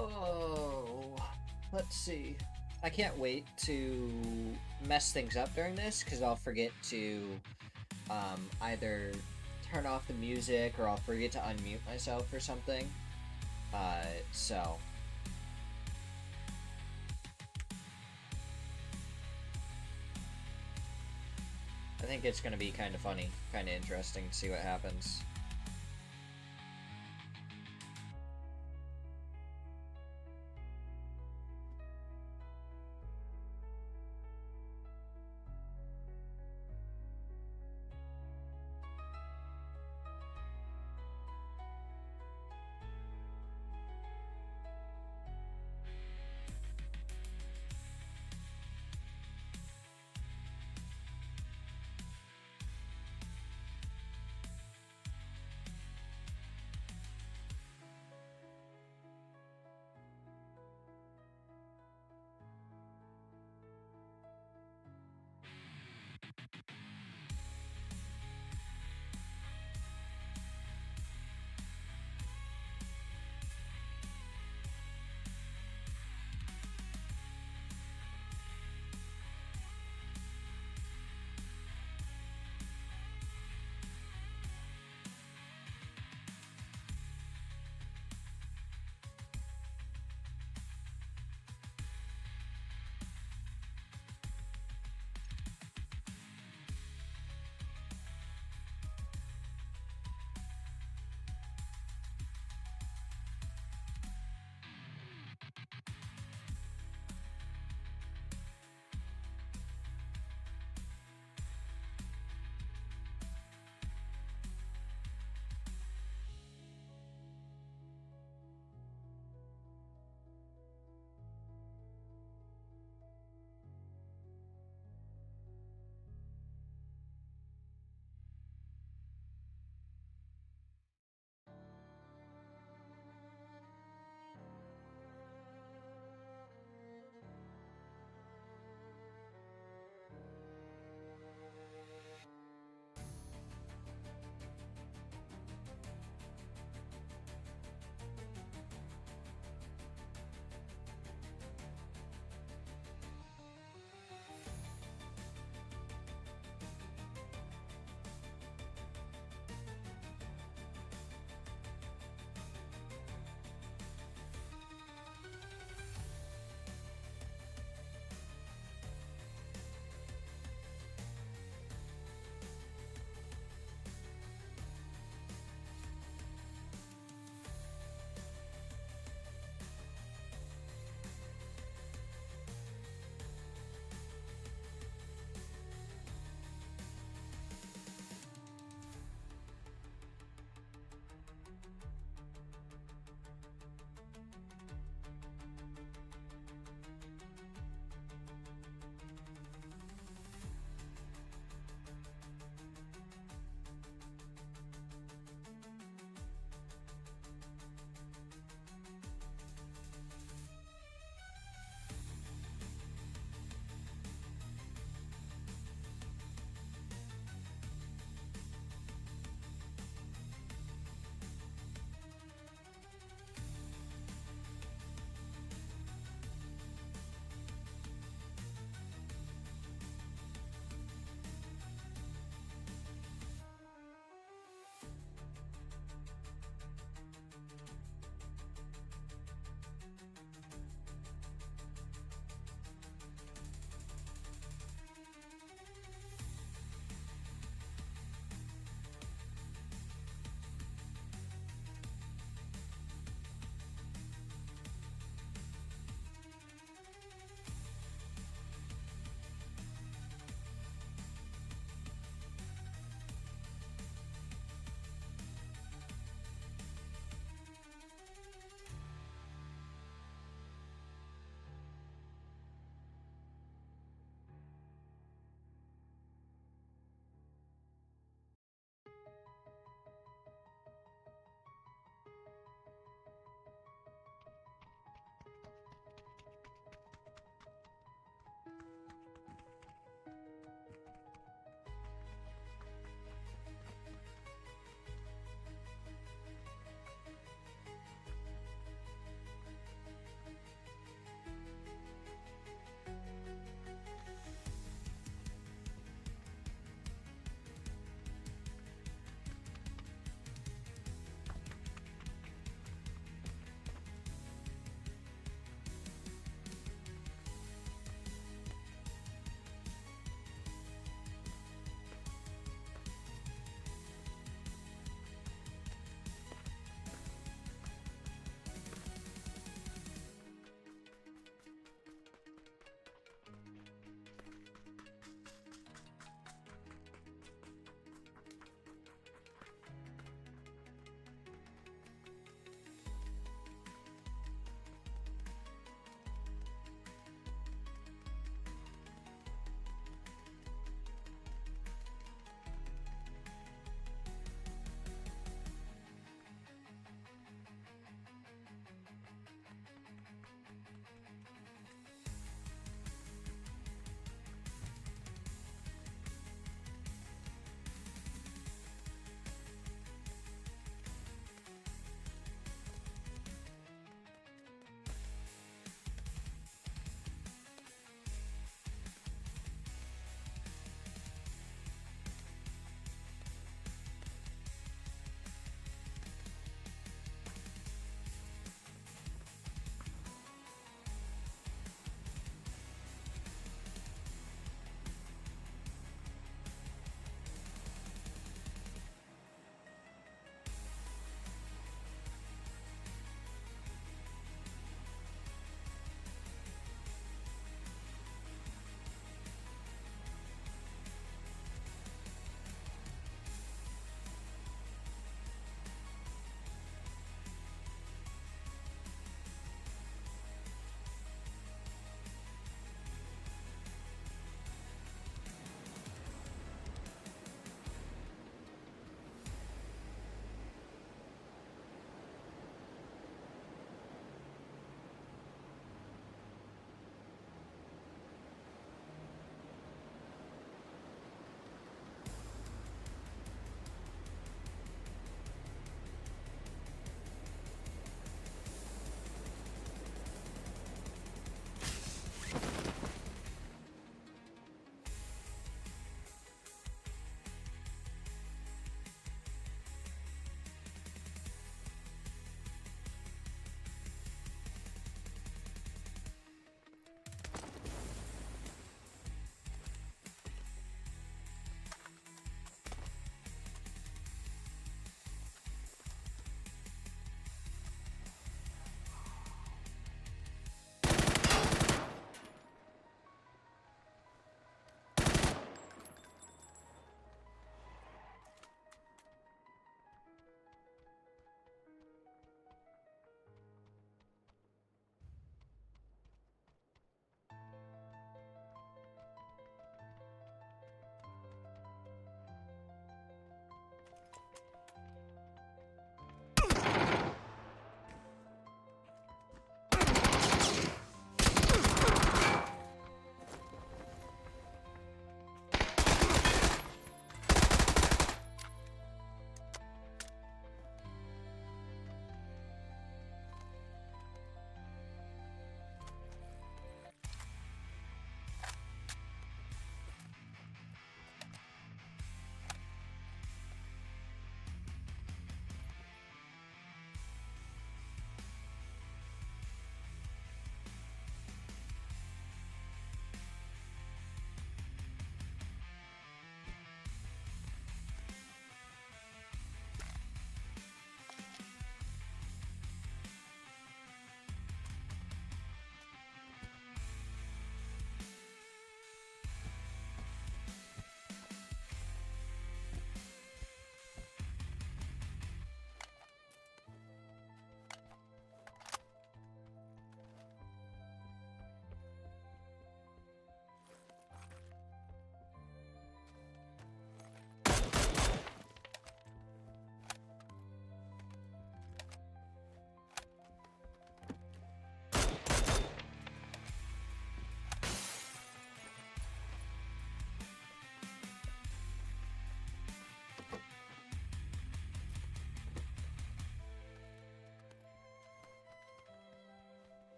Oh, let's see. I can't wait to mess things up during this because I'll forget to either turn off the music or I'll forget to unmute myself or something. So I think it's gonna be kind of funny, kind of interesting to see what happens.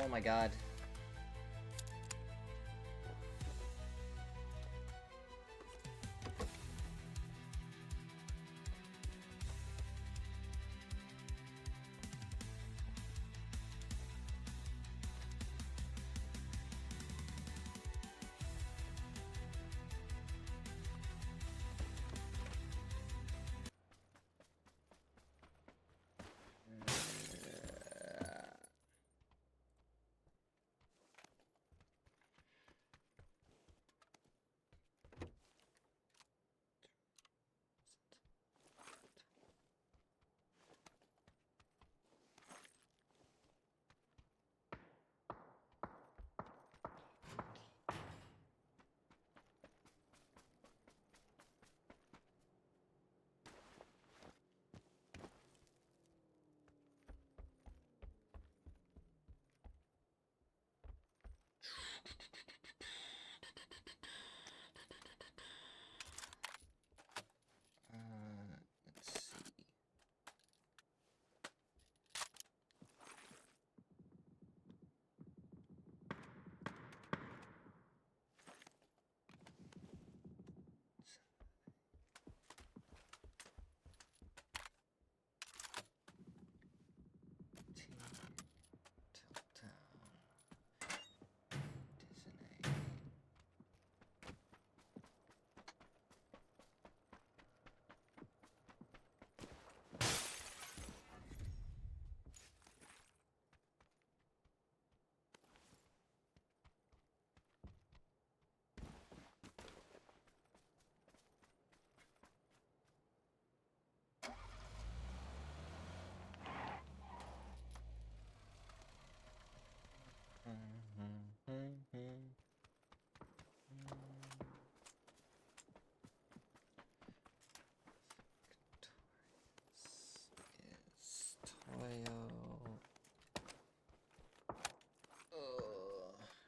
Oh my god. Let's see. Tilt down. Disney.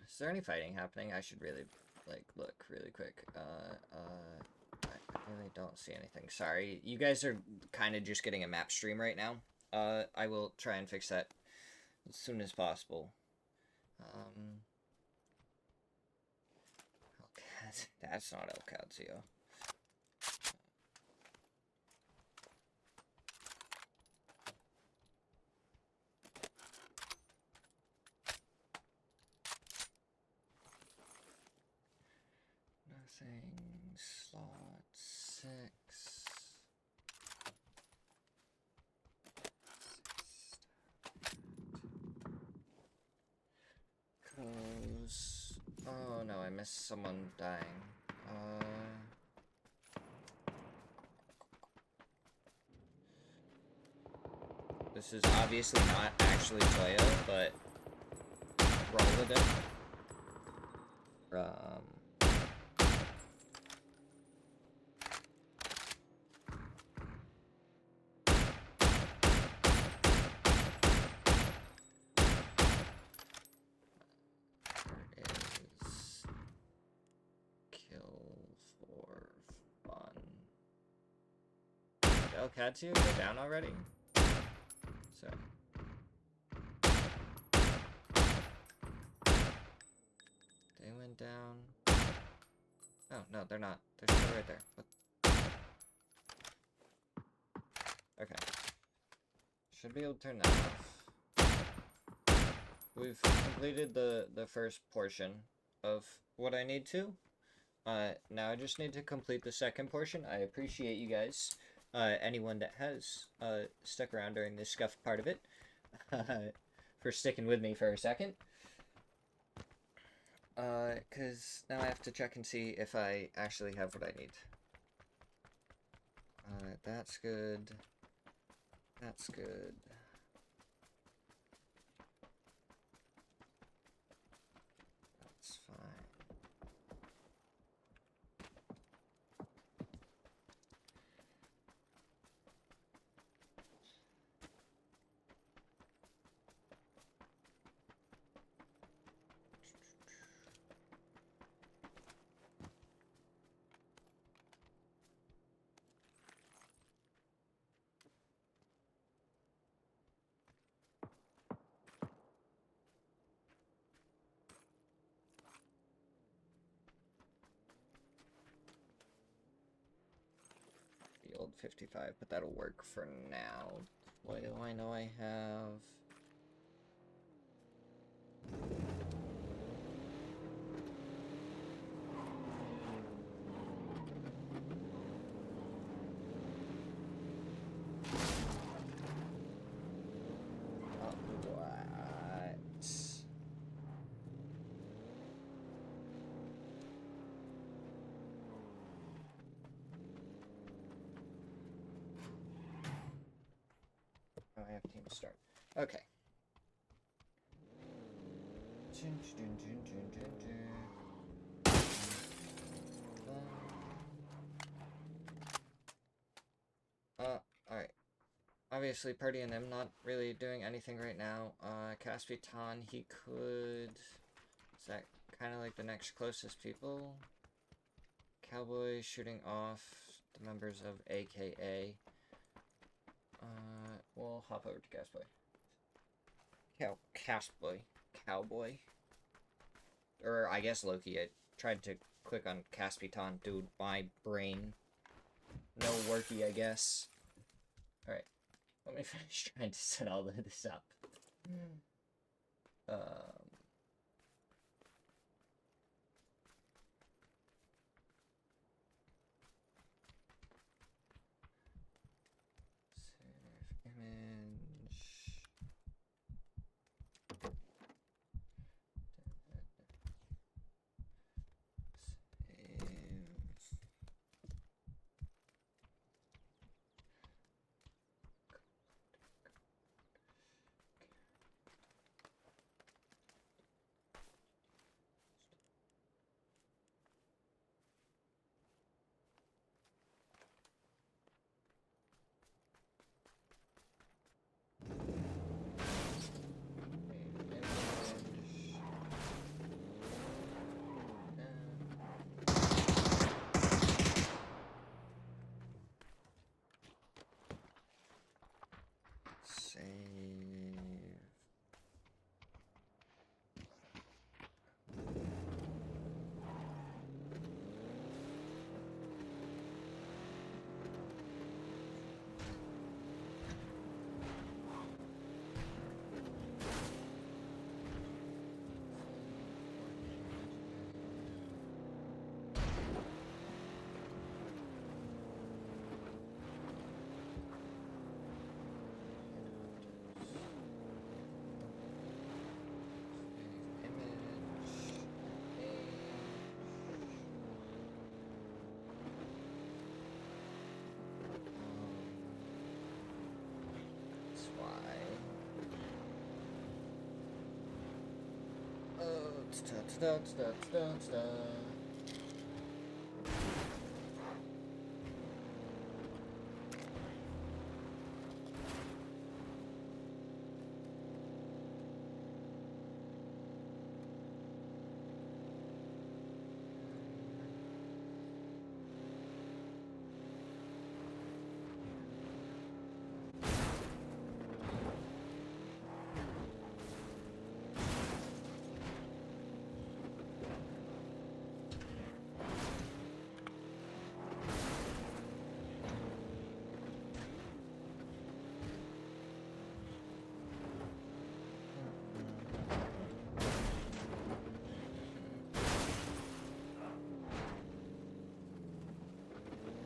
Is there any fighting happening? I should really, like, look really quick. I really don't see anything. Sorry. You guys are kind of just getting a map stream right now. I will try and fix that as soon as possible. Okay, that's not El Calcio. Nothing. Slot 6. Close. Oh no, I missed someone dying. This is obviously not actually Toyo, but roll with it. Is kill for fun. El Katsu go down already? Sorry. They went down. Oh, no, they're not. They're still right there. What? Okay. Should be able to turn that off. We've completed the first portion of what I need to. Now I just need to complete the second portion. I appreciate you guys. Anyone that has stuck around during this scuff part of it. For sticking with me for a second. Because now I have to check and see if I actually have what I need. That's good. That's good. That's fine. 55, but that'll work for now. What do I know I have? I have team start. Okay. Alright. Obviously, Purdy and them not really doing anything right now. Caspitan, he could... Is that kind of like the next closest people? Cowboy shooting off the members of AKA. We'll hop over to Gasboy. Cowboy. Or I guess Loki. I tried to click on Caspitan, dude. My brain. No worky, I guess. Alright. Let me finish trying to set all of this up.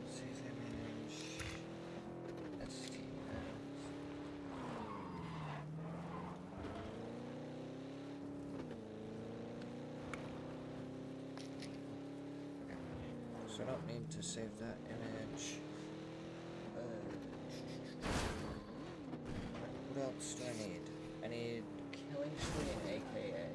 Save image. So I don't need to save that image. What else do I need? I need Killing Spree and AKA.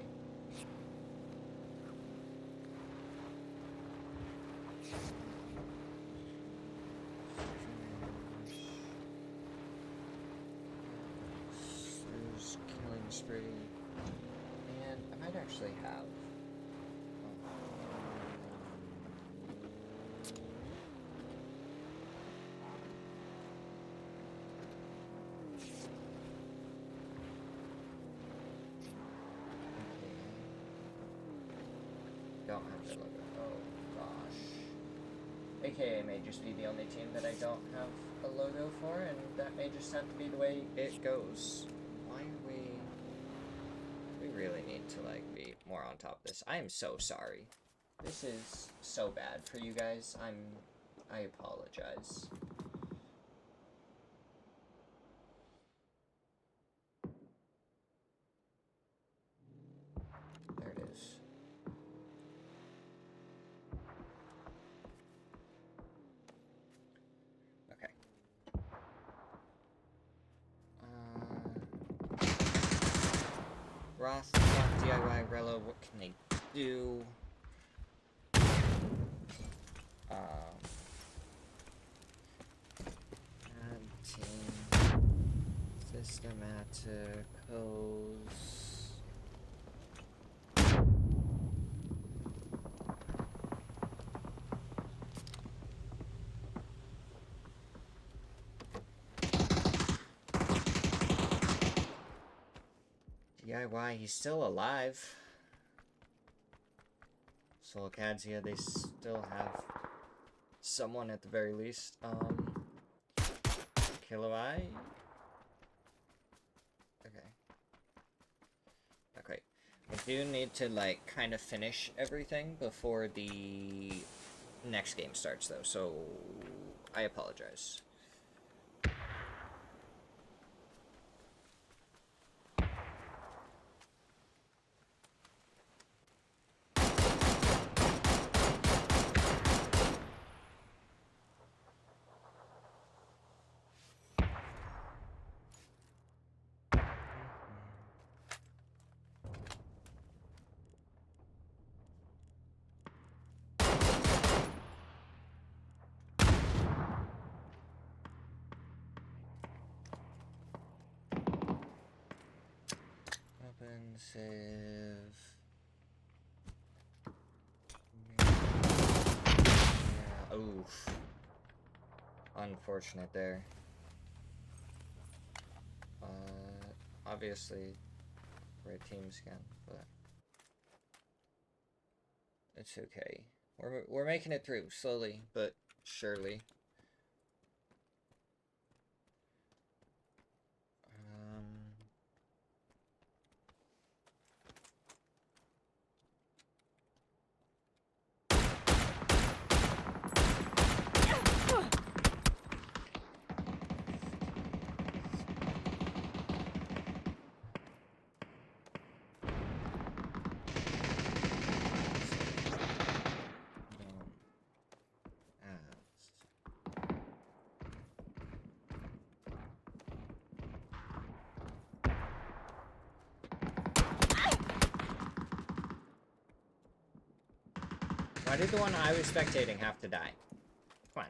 There's Killing Spree. And I might actually have. Don't have that logo. Oh gosh. AKA may just be the only team that I don't have a logo for, and that may just have to be the way it goes. Why are we... We really need to, like, be more on top of this. I am so sorry. This is so bad for you guys. I apologize. There it is. Okay. Roth, DIY, Rello, what can they do? Add team, systematicos. DIY, he's still alive. Solocadzia, they still have someone at the very least. Kiloi? Okay. Okay. I do need to, like, kind of finish everything before the next game starts, though, so I apologize. Weapon save. Yeah, oof. Unfortunate there. Obviously, red teams again, but it's okay. We're making it through slowly but surely. Why did the one I was spectating have to die? Come on.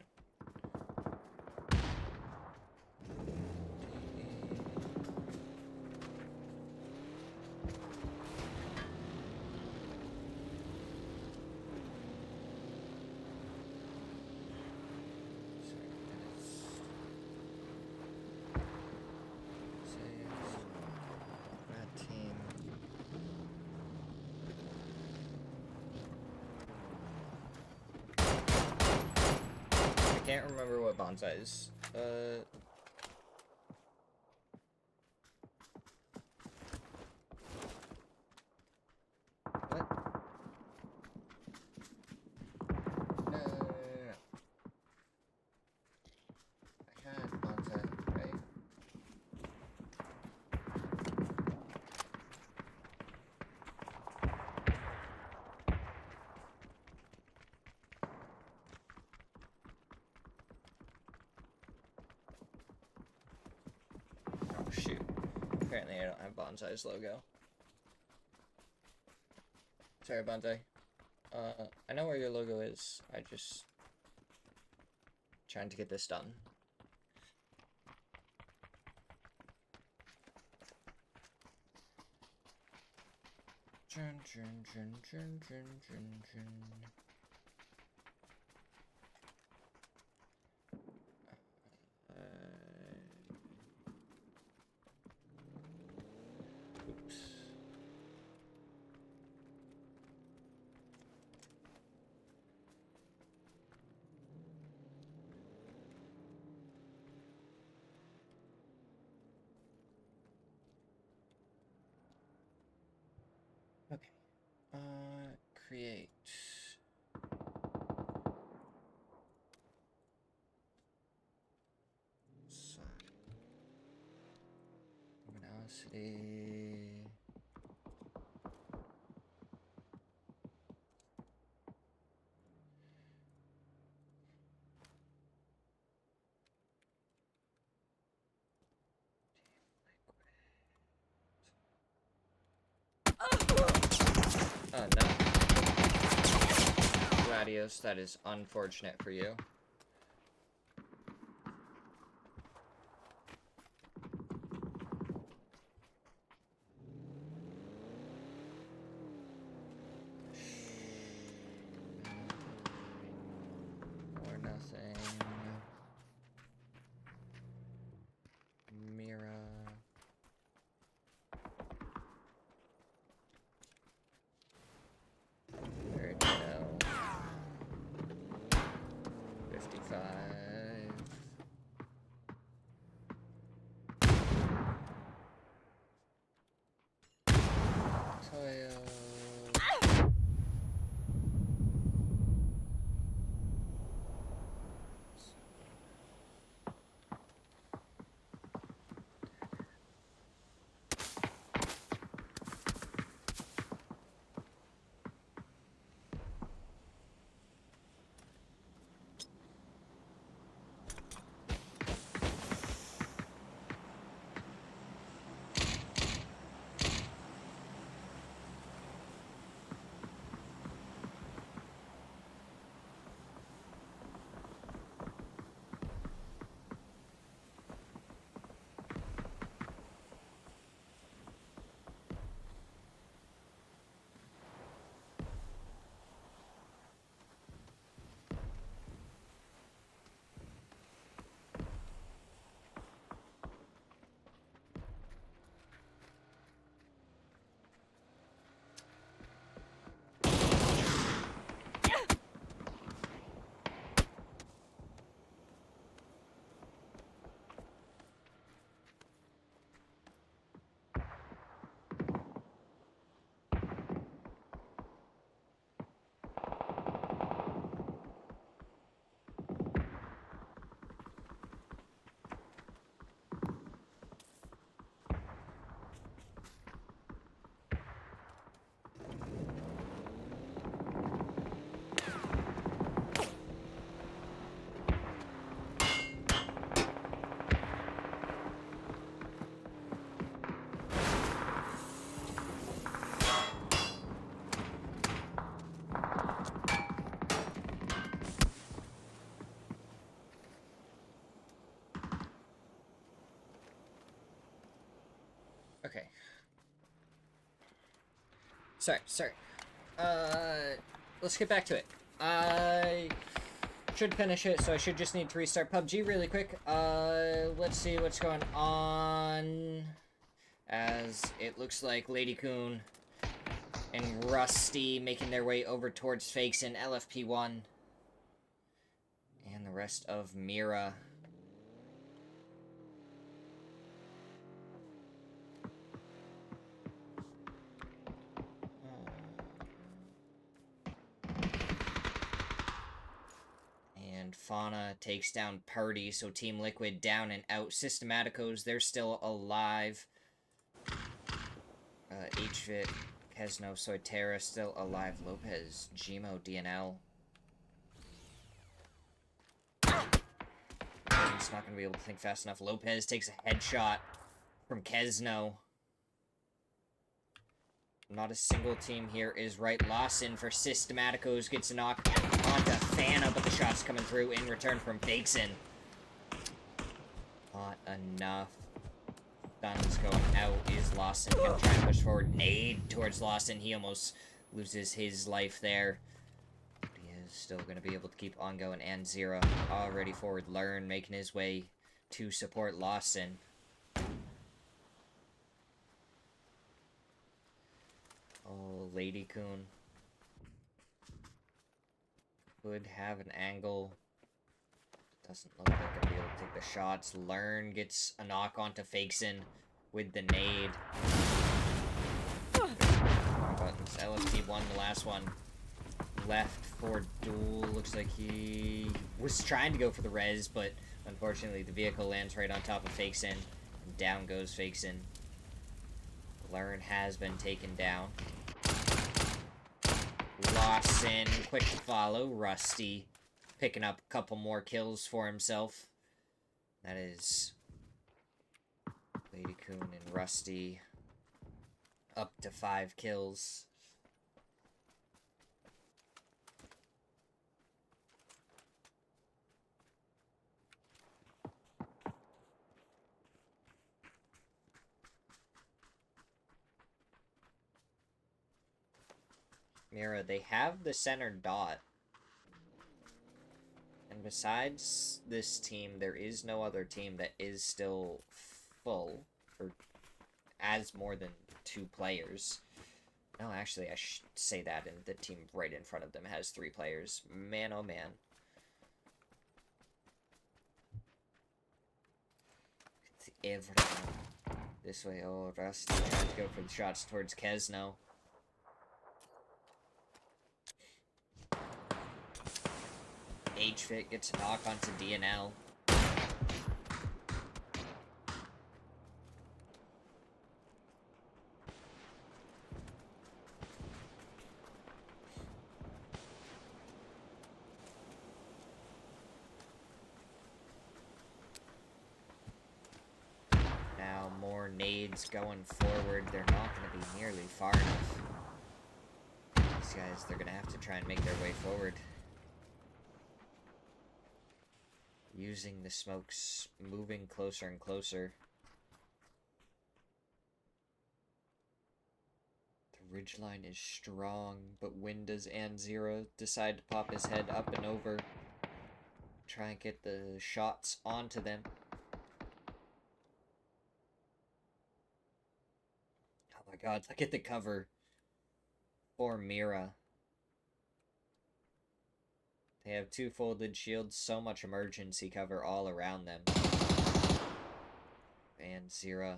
I can't remember what bonsai is. What? No. I had bonsai, right? Oh, shoot. Apparently I don't have bonsai's logo. Sorry, bonsai. I know where your logo is. I just... trying to get this done. Chun, chun, chun, chun, chun, chun, chun. Oops. create. So, luminosity. Oh no. Gladios, that is unfortunate for you. Or nothing. Mira. There we go. 55. Toyo. Okay. Sorry. Let's get back to it. I should finish it, so I should just need to restart PUBG really quick. Let's see what's going on. As it looks like Lady Coon and Rusty making their way over towards Fakes in LFP1. And the rest of Mira. And Fauna takes down Purdy, so Team Liquid down and out. Systematicos, they're still alive. HVIT, Kesno, Soitera still alive. Lopez, Gmo, DNL. He's not going to be able to think fast enough. Lopez takes a headshot from Kesno. Not a single team here is right. Lawson for Systematicos gets a knock onto Fana, but the shot's coming through in return from Fakeson. Not enough. Guns going out. Is Lawson going to try and push forward? Nade towards Lawson. He almost loses his life there. But he is still going to be able to keep on going. And Zera already forward. Learn making his way to support Lawson. Oh, Lady Coon. Could have an angle. Doesn't look like I'll be able to take the shots. Learn gets a knock onto Fakeson with the nade. Buttons. LFT won the last one. left for duel. Looks like he was trying to go for the res, but unfortunately the vehicle lands right on top of Fakesin. And down goes Fakesin. Learn has been taken down. Lawson, quick to follow. Rusty picking up a couple more kills for himself. That is Lady Coon and Rusty up to 5 kills. Mira, they have the center dot. And besides this team, there is no other team that is still full, or as more than 2 players. No, actually, I should say that, and the team right in front of them has 3 players. Man, oh man. It's everyone. This way, oh, Rusty trying to go for the shots towards Kesno. HFit gets a knock onto DNL. Now more nades going forward. They're not going to be nearly far enough. These guys, they're going to have to try and make their way forward. Using the smokes, moving closer and closer. The ridgeline is strong, but when does Anzira decide to pop his head up and over? Try and get the shots onto them. Oh my god, look at the cover for Mira. They have 2 folded shields, so much emergency cover all around them. And Zira.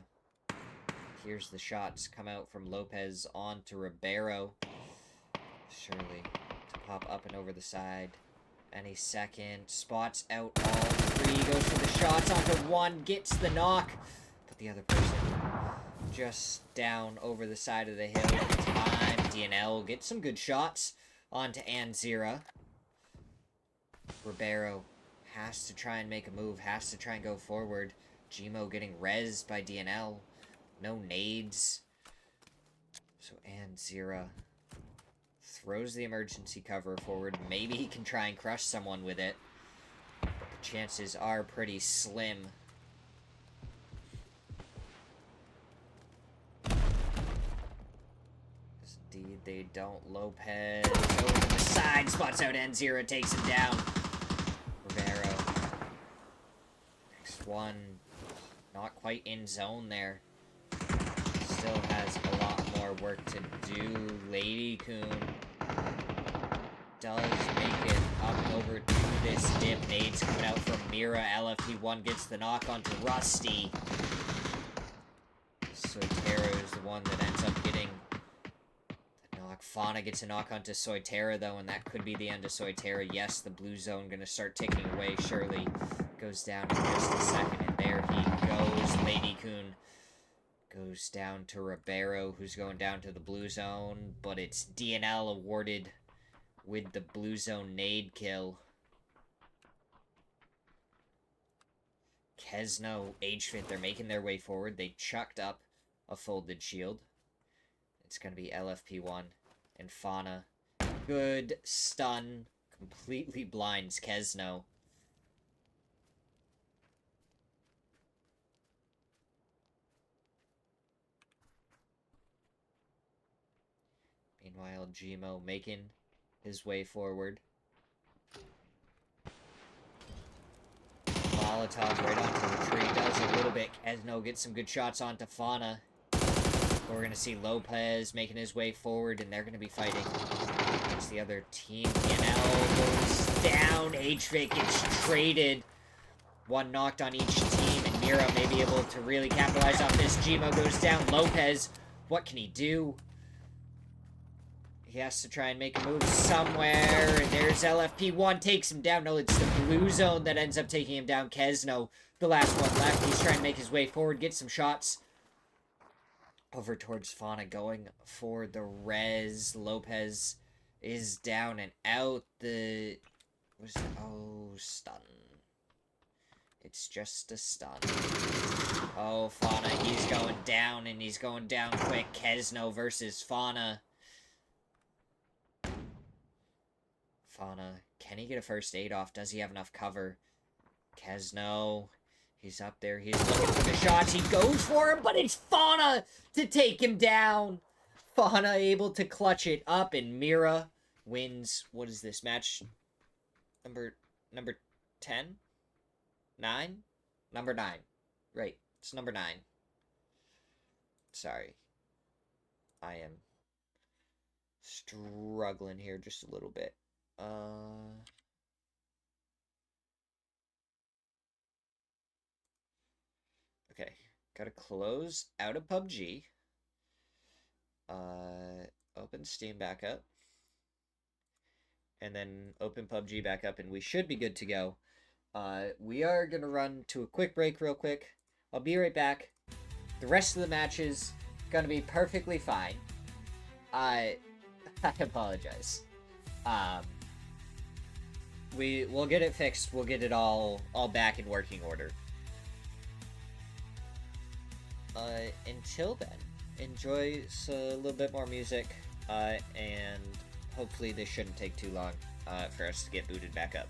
Here's the shots come out from Lopez onto Ribeiro. Surely to pop up and over the side. Any second. Spots out all 3. Goes for the shots onto 1. Gets the knock. But the other person just down over the side of the hill. Time. DNL gets some good shots onto Anzira. Ribeiro has to try and make a move, has to try and go forward. Gmo getting rezzed by DNL. No nades. So Anzira throws the emergency cover forward. Maybe he can try and crush someone with it. But the chances are pretty slim. Indeed, they don't. Lopez over to the side, spots out Anzira, takes him down. Ribeiro. Next one. Not quite in zone there. Still has a lot more work to do. Lady Coon does make it up and over to this dip. Nades coming out from Mira. LFP1 gets the knock onto Rusty. Soitero is the one that ends up getting the knock. Fauna gets a knock onto Soitera, though, and that could be the end of Soitera. Yes, the blue zone going to start ticking away. Surely goes down in just a second, and there he goes. Lady Coon goes down to Ribeiro, who's going down to the blue zone, but it's DNL awarded with the blue zone nade kill. Kesno, HFit, they're making their way forward. They chucked up a folded shield. It's going to be LFP1 and Fauna. Good stun. Completely blinds Kesno. Meanwhile, Gmo making his way forward. Molotov right onto the tree. Does a little bit. Kesno gets some good shots onto Fauna. We're going to see Lopez making his way forward, and they're going to be fighting against the other team. DNL goes down. HFit gets traded. One knocked on each team, and Mira may be able to really capitalize off this. Gmo goes down. Lopez, what can he do? He has to try and make a move somewhere, and there's LFP1, takes him down. No, it's the blue zone that ends up taking him down. Kesno, the last one left. He's trying to make his way forward, get some shots. Over towards Fauna, going for the res. Lopez is down and out. Oh, stun. It's just a stun. Oh, Fauna, he's going down, and he's going down quick. Kesno versus Fauna. Fauna, can he get a first aid off? Does he have enough cover? Kesno, he's up there. He's looking for the shots. He goes for him, but it's Fauna to take him down. Fauna able to clutch it up, and Mira wins. What is this match? Number 10? 9? Number 9. Right. It's number 9. Sorry. I am struggling here just a little bit. Okay. Gotta close out of PUBG. Open Steam back up. And then open PUBG back up, and we should be good to go. We are gonna run to a quick break real quick. I'll be right back. The rest of the match is gonna be perfectly fine. I apologize. We'll get it fixed. We'll get it all back in working order. Until then, enjoy a little bit more music, and hopefully this shouldn't take too long for us to get booted back up.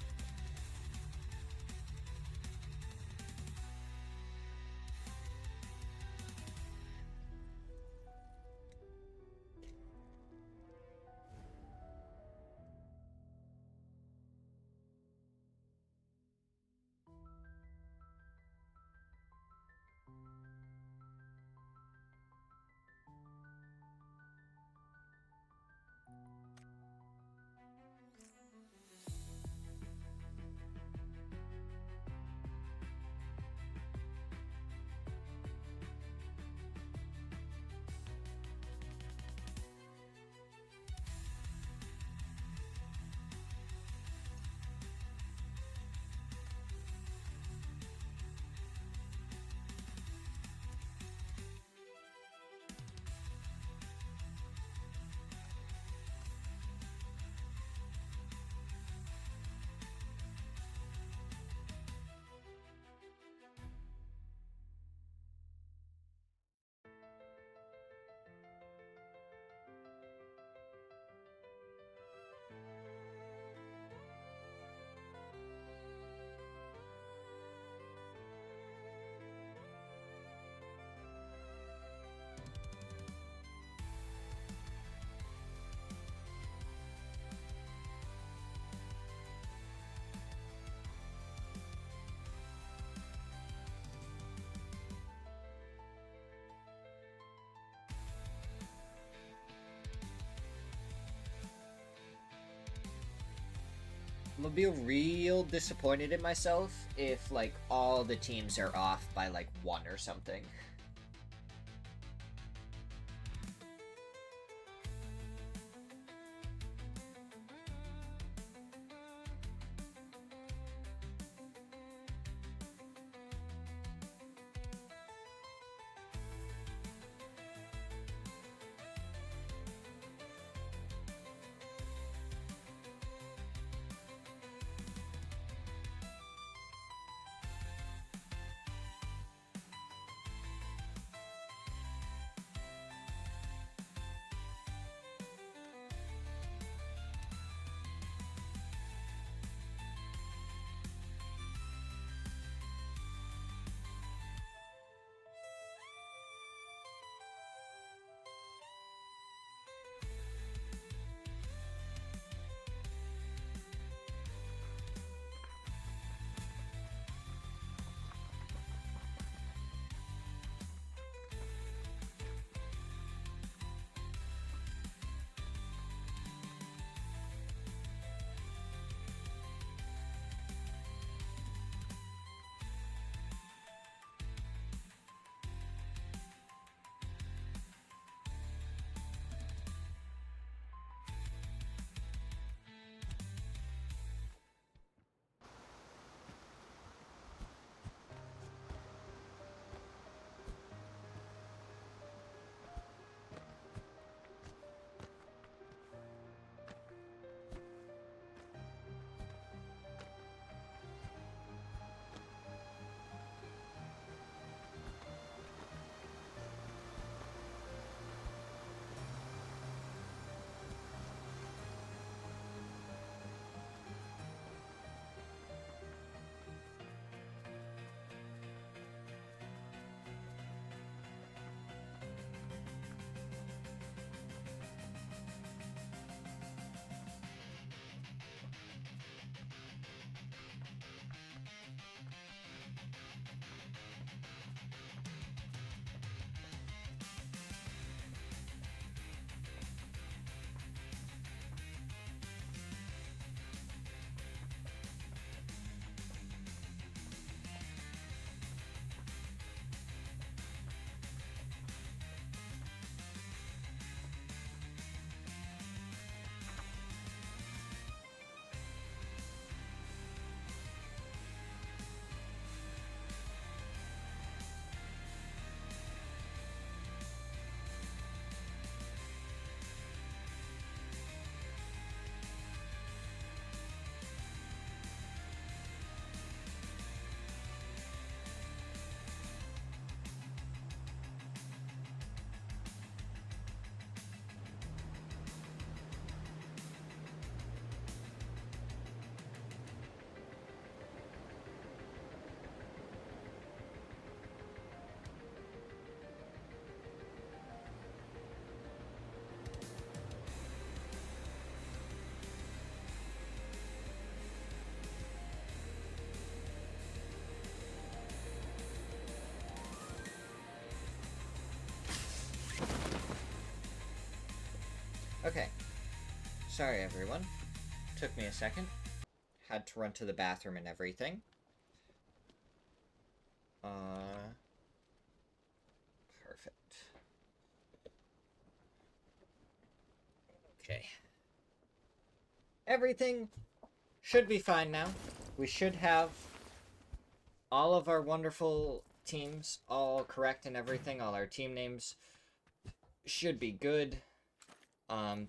I'm gonna be real disappointed in myself if, like, all the teams are off by, like, 1 or something. Sorry, everyone. Took me a second. Had to run to the bathroom and everything. Perfect. Okay. Everything should be fine now. We should have all of our wonderful teams all correct and everything. All our team names should be good.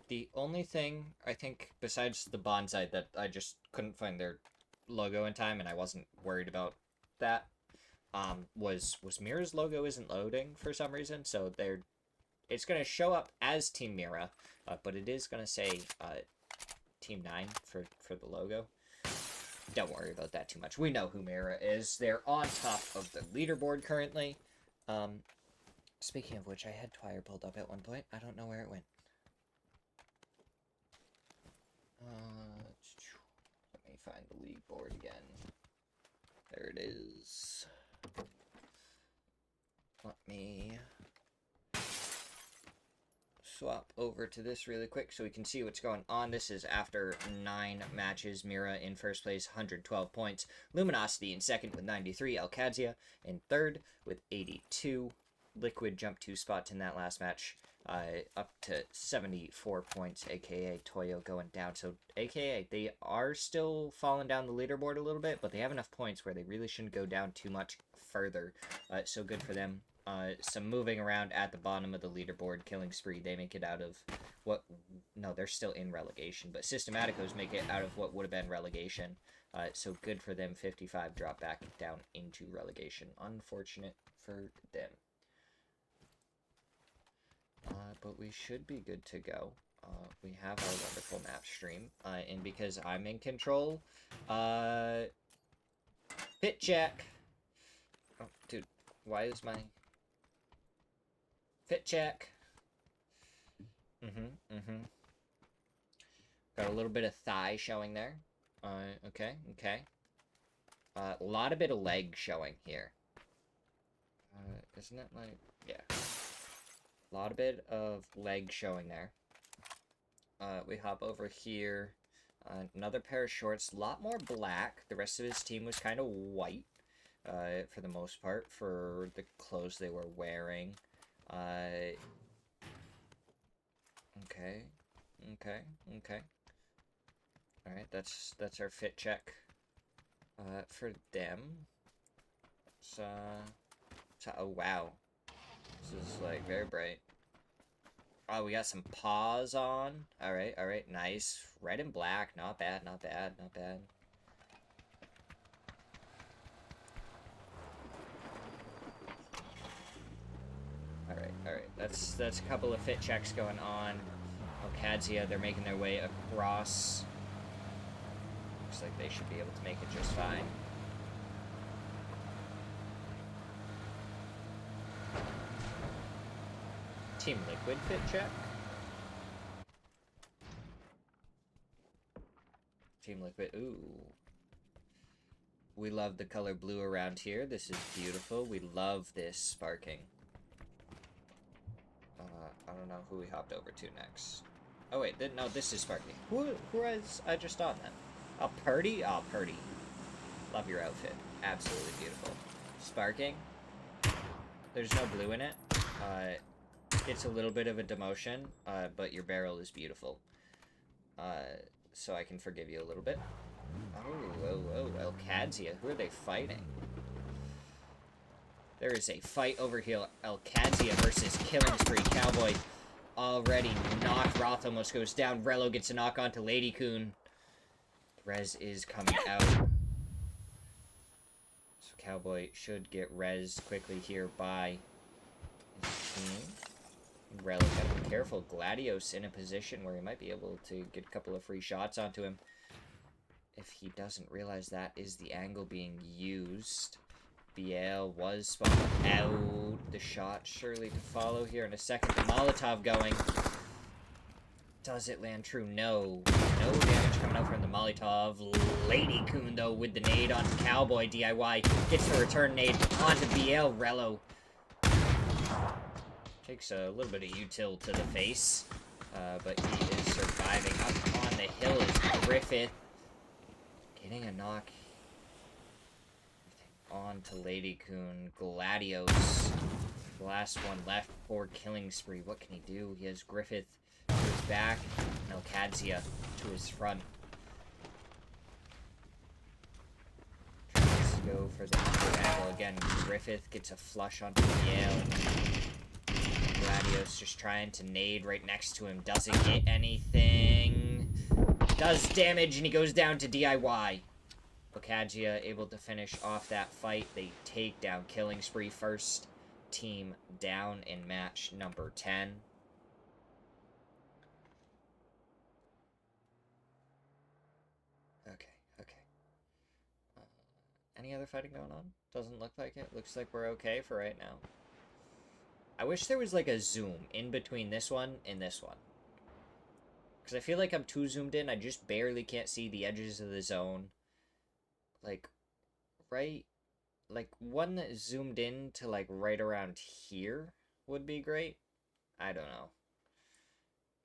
The only thing, I think, besides the bonsai that I just couldn't find their logo in time and I wasn't worried about that, was Mira's logo isn't loading for some reason, so it's going to show up as Team Mira, but it is going to say Team 9 for the logo. Don't worry about that too much. We know who Mira is. They're on top of the leaderboard currently. Speaking of which, I had Twire pulled up at one point. I don't know where it went. Let me find the league board again. There it is. Let me swap over to this really quick so we can see what's going on. This is after 9 matches. Mira in first place, 112 points. Luminosity in second with 93. Alcadzia in third with 82. Liquid jumped 2 spots in that last match, up to 74 points, aka Toyo going down. So, aka, they are still falling down the leaderboard a little bit, but they have enough points where they really shouldn't go down too much further. So good for them. Some moving around at the bottom of the leaderboard, killing spree. They make it out of what... No, they're still in relegation, but Systematicos make it out of what would have been relegation. So good for them. 55 drop back down into relegation. Unfortunate for them. But we should be good to go. We have our wonderful map stream. And because I'm in control, Pit check. Oh, dude, why is my... Fit check. Got a little bit of thigh showing there. Okay. A lot of bit of leg showing here. Isn't it like... Yeah. A lot of bit of leg showing there. We hop over here. Another pair of shorts. A lot more black. The rest of his team was kind of white. For the most part. For the clothes they were wearing. Okay. Alright, that's our fit check. For them. So, oh wow. This is like very bright. Oh, we got some paws on. Alright, nice. Red and black, not bad. Alright. That's a couple of fit checks going on. Alcadzia, they're making their way across. Looks like they should be able to make it just fine. Team Liquid fit check. Team Liquid, ooh. We love the color blue around here. This is beautiful. We love this sparking. I don't know who we hopped over to next. Oh wait, no, this is sparking. Who was I just on then? Oh, Purdy? Oh, Purdy. Love your outfit. Absolutely beautiful. Sparking. There's no blue in it. It's a little bit of a demotion, but your barrel is beautiful. So I can forgive you a little bit. Oh, Alcadzia. Who are they fighting? There is a fight over here. Alcadzia versus Killing Spree. Cowboy already knocked. Roth almost goes down. Rello gets a knock onto Lady Coon. Rez is coming out. So Cowboy should get Rez quickly here by his team. Rello gotta be careful. Gladios in a position where he might be able to get a couple of free shots onto him. If he doesn't realize that is the angle being used. BL was spawned out. The shot surely to follow here in a second. The Molotov going. Does it land true? No. No damage coming out from the Molotov. Lady Coon, though, with the nade onto Cowboy. DIY gets the return nade onto BL. Rello takes a little bit of util to the face. But he is surviving. Up on the hill is Griffith. Getting a knock on to Lady Coon. Gladios. The last one left for Killing Spree. What can he do? He has Griffith to his back and Elcadzia to his front. Tries to go for the upper angle again. Griffith gets a flush onto the Yale. Gladios just trying to nade right next to him. Doesn't get anything. Does damage and he goes down to DIY. Elcadzia able to finish off that fight. They take down Killing Spree. First team down in match number 10. Okay. Any other fighting going on? Doesn't look like it. Looks like we're okay for right now. I wish there was like a zoom in between this one and this one. Because I feel like I'm too zoomed in. I just barely can't see the edges of the zone. Like, right? Like, one that zoomed in to, like, right around here would be great. I don't know.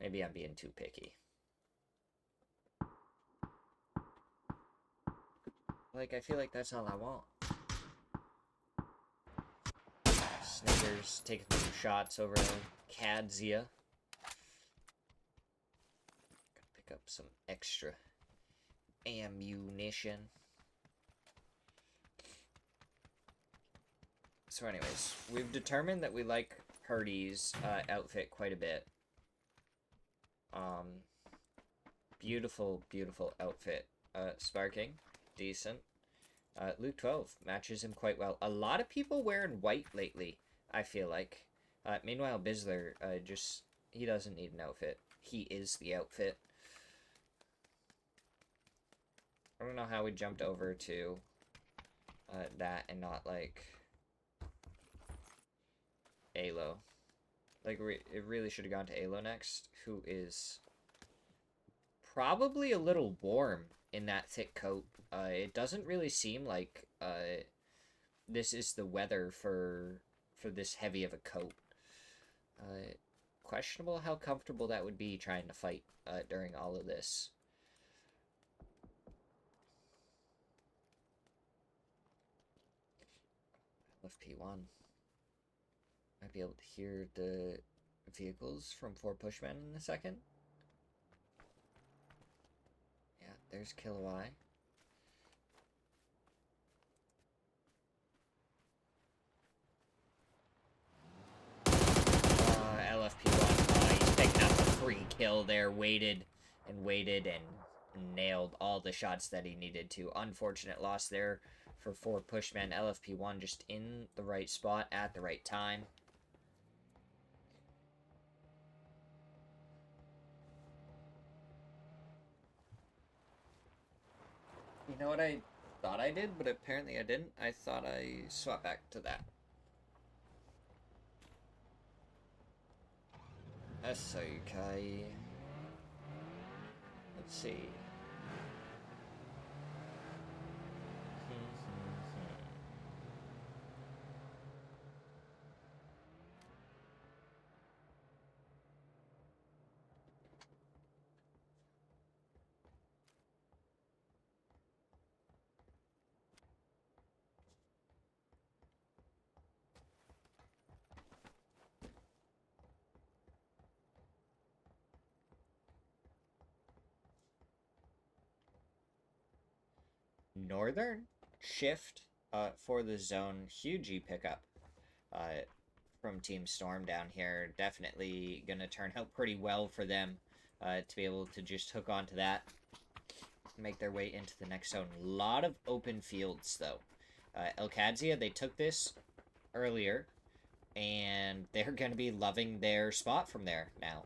Maybe I'm being too picky. Like, I feel like that's all I want. Snickers taking some shots over Elcadzia. Gonna pick up some extra ammunition. So anyways, we've determined that we like Purdy's outfit quite a bit. Beautiful outfit. Sparking, decent. Luke 12 matches him quite well. A lot of people wearing white lately, I feel like. Meanwhile, Bizzler, he doesn't need an outfit. He is the outfit. I don't know how we jumped over to that and not, like, Alo. Like, it really should have gone to Alo next, who is probably a little warm in that thick coat. It doesn't really seem like this is the weather for this heavy of a coat. Questionable how comfortable that would be trying to fight during all of this. LFP1. Might be able to hear the vehicles from 4 Pushmen in a second. Yeah, there's Kilowai. LFP1, he's picking up a free kill there, waited and nailed all the shots that he needed to. Unfortunate loss there for 4 Pushmen. LFP1 just in the right spot at the right time. You know what I thought I did, but apparently I didn't? I thought I swapped back to that. That's okay. Let's see. Northern shift for the zone. Huge E pickup from Team Storm down here. Definitely going to turn out pretty well for them to be able to just hook onto that. Make their way into the next zone. A lot of open fields, though. Elcadzia, they took this earlier, and they're going to be loving their spot from there now.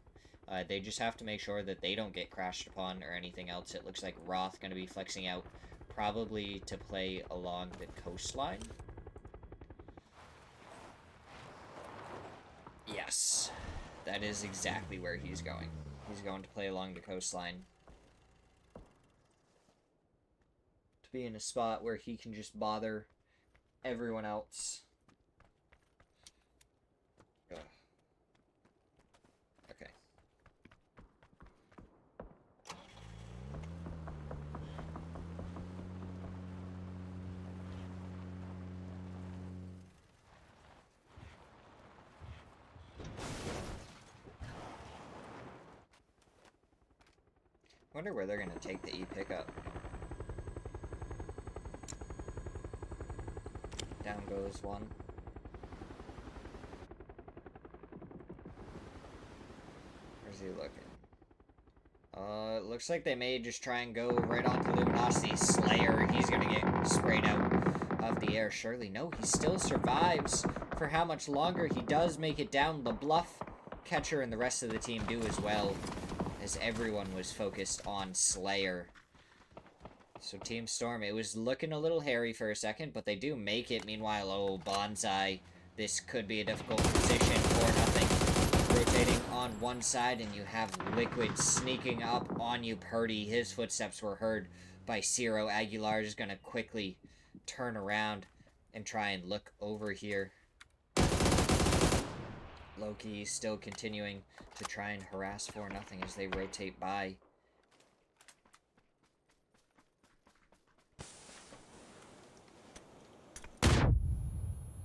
They just have to make sure that they don't get crashed upon or anything else. It looks like Roth going to be flexing out, probably to play along the coastline. Yes, that is exactly where he's going. He's going to play along the coastline. To be in a spot where he can just bother everyone else. Ugh. Okay. wonder where they're gonna take the E pickup. Down goes one. Where's he looking? It looks like they may just try and go right onto Luminosity. Slayer, he's gonna get sprayed out of the air. Surely, no, he still survives. For how much longer? He does make it down. The bluff catcher and the rest of the team do as well, as everyone was focused on Slayer. So Team Storm, it was looking a little hairy for a second, but they do make it. Meanwhile, oh, Bonsai, this could be a difficult position for nothing. Rotating on one side, and you have Liquid sneaking up on you. Purdy, his footsteps were heard by Ciro. Aguilar is going to quickly turn around and try and look over here. Loki still continuing to try and harass for nothing as they rotate by.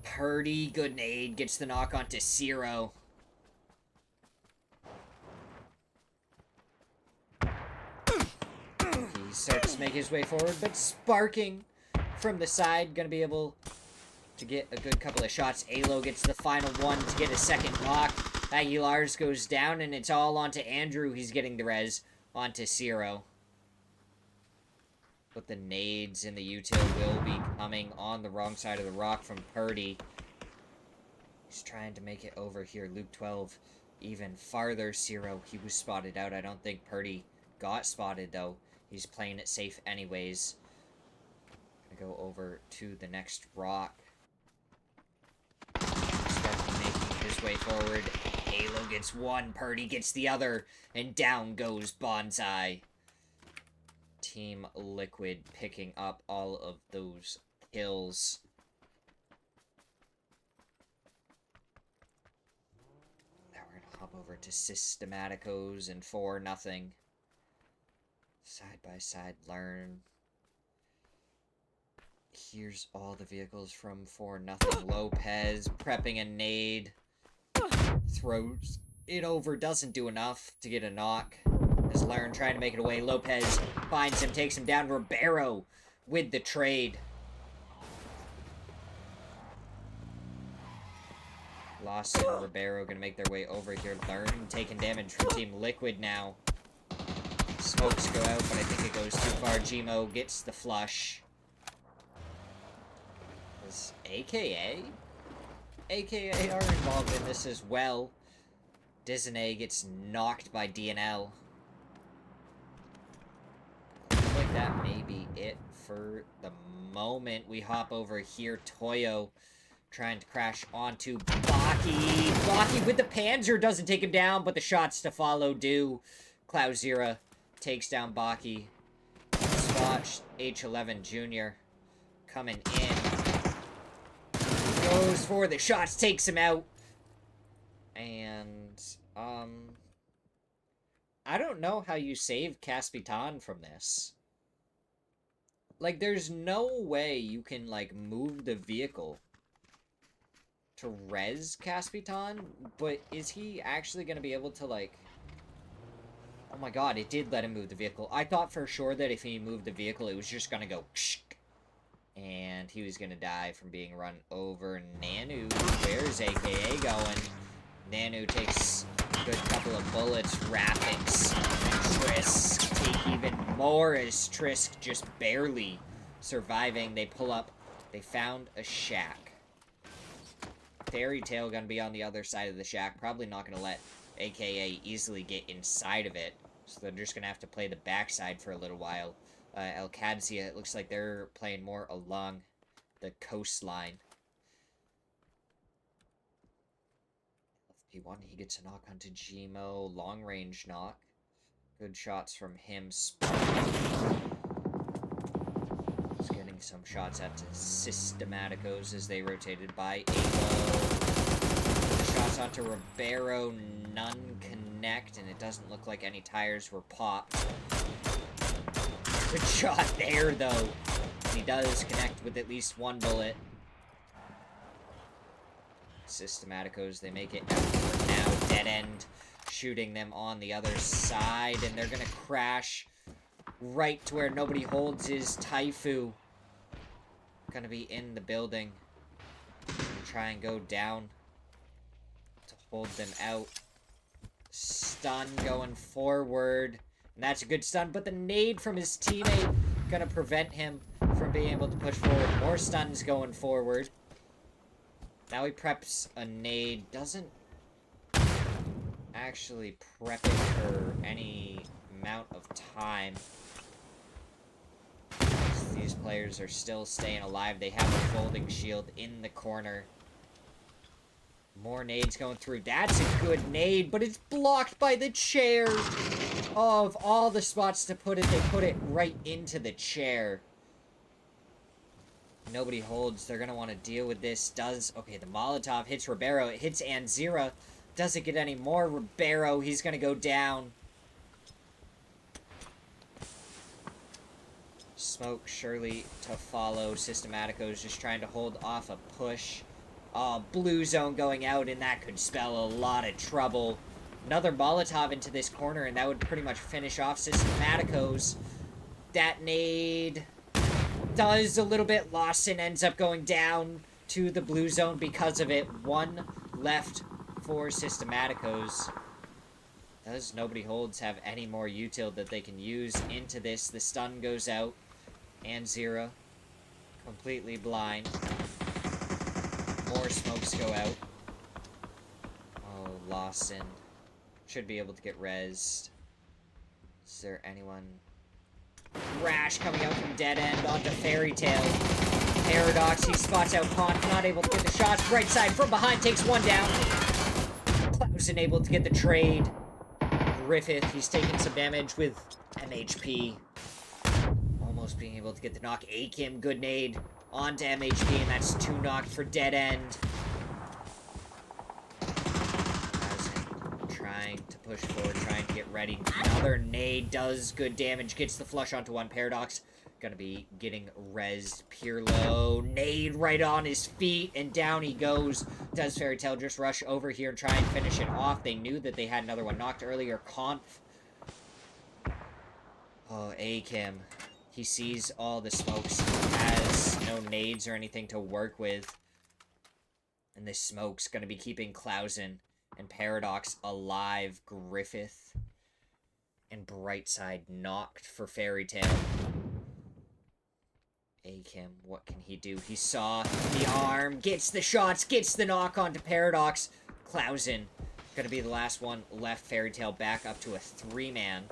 Purdy, good nade, gets the knock onto Ciro. He starts to make his way forward, but Sparking from the side, gonna be able to get a good couple of shots. Alo gets the final one to get a second knock. Aguilar's goes down, and it's all onto Andrew. He's getting the res onto Ciro. But the nades in the util will be coming on the wrong side of the rock from Purdy. He's trying to make it over here. Luke 12 even farther. Ciro, he was spotted out. I don't think Purdy got spotted, though. He's playing it safe anyways. Gonna go over to the next rock. Sparky making his way forward. Halo gets one. Purdy gets the other. And down goes Bonsai. Team Liquid picking up all of those kills. Now we're gonna hop over to Systematicos and 4-0. Side by side learn. Here's all the vehicles from 4-0. Lopez prepping a nade. Throws it over, doesn't do enough to get a knock. As Learn trying to make it away. Lopez finds him, takes him down. Ribeiro with the trade. Lawson and Ribeiro going to make their way over here. Learn taking damage from Team Liquid now. Smokes go out, but I think it goes too far. Gmo gets the flush. Is AKA are involved in this as well. Disney gets knocked by DNL. Looks like that may be it for the moment. We hop over here. Toyo trying to crash onto Baki. Baki with the Panzer doesn't take him down, but the shots to follow do. Clouzera takes down Baki. Swatch H11 Jr. coming in. Goes for the shots, takes him out. And, I don't know how you save Caspitan from this. Like, there's no way you can, like, move the vehicle to res Caspitan, but is he actually going to be able to, like... Oh my god, it did let him move the vehicle. I thought for sure that if he moved the vehicle, it was just going to go... And he was going to die from being run over. Nanu, where's AKA going? Nanu takes a good couple of bullets. Rapix and Trisk take even more as Trisk just barely surviving. They pull up. They found a shack. Fairy Tail going to be on the other side of the shack. Probably not going to let AKA easily get inside of it. So they're just going to have to play the backside for a little while. El Cadzia, it looks like they're playing more along the coastline. FP1, he gets a knock onto Gmo. Long range knock. Good shots from him. He's getting some shots out to Systematicos as they rotated by Avo. Shots onto Ribeiro. None connect, and it doesn't look like any tires were popped. Good shot there, though. He does connect with at least one bullet. Systematicos, they make it out for now. Dead end, shooting them on the other side, and they're going to crash right to where nobody holds is Taifu. Gonna be in the building. Gonna try and go down to hold them out. Stun going forward. And that's a good stun, but the nade from his teammate gonna prevent him from being able to push forward. More stuns going forward. Now he preps a nade. Doesn't actually prep it for any amount of time. These players are still staying alive. They have a folding shield in the corner. More nades going through. That's a good nade, but it's blocked by the chair. Of all the spots to put it, they put it right into the chair. Nobody holds. They're going to want to deal with this. Okay, the Molotov hits Ribeiro. It hits Anzira. Doesn't get any more. Ribeiro, he's going to go down. Smoke surely to follow. Systematico's just trying to hold off a push. Blue zone going out, and that could spell a lot of trouble. Another Molotov into this corner, and that would pretty much finish off Systematico's. That nade does a little bit. Lawson ends up going down to the blue zone because of it. One left for Systematico's. Does Nobody Holds have any more util that they can use into this? The stun goes out. Anzira completely blind. More smokes go out. Oh, Lawson should be able to get rezzed. Is there anyone? Rash coming out from dead end onto Fairy Tale. Paradox, he spots out Pont, not able to get the shots. Right side from behind takes one down. Klausen able to get the trade. Griffith, he's taking some damage with MHP. Almost being able to get the knock. Akim, good nade onto MHP, and that's 2 knocked for dead end. Trying to push forward, trying to get ready. Another nade does good damage, gets the flush onto one. Paradox gonna be getting rezzed. Pirlo, nade right on his feet, and down he goes. Does Fairy Tale just rush over here and try and finish it off? They knew that they had another one knocked earlier. Conf. Oh, Akim. He sees all the smokes, has no nades or anything to work with. And this smoke's gonna be keeping Klausen and Paradox alive. Griffith and Brightside knocked for Fairy Tale. Akim, what can he do? He saw the arm, gets the shots, gets the knock onto Paradox. Klausen gonna be the last one left. Fairy Tale back up to a 3-man.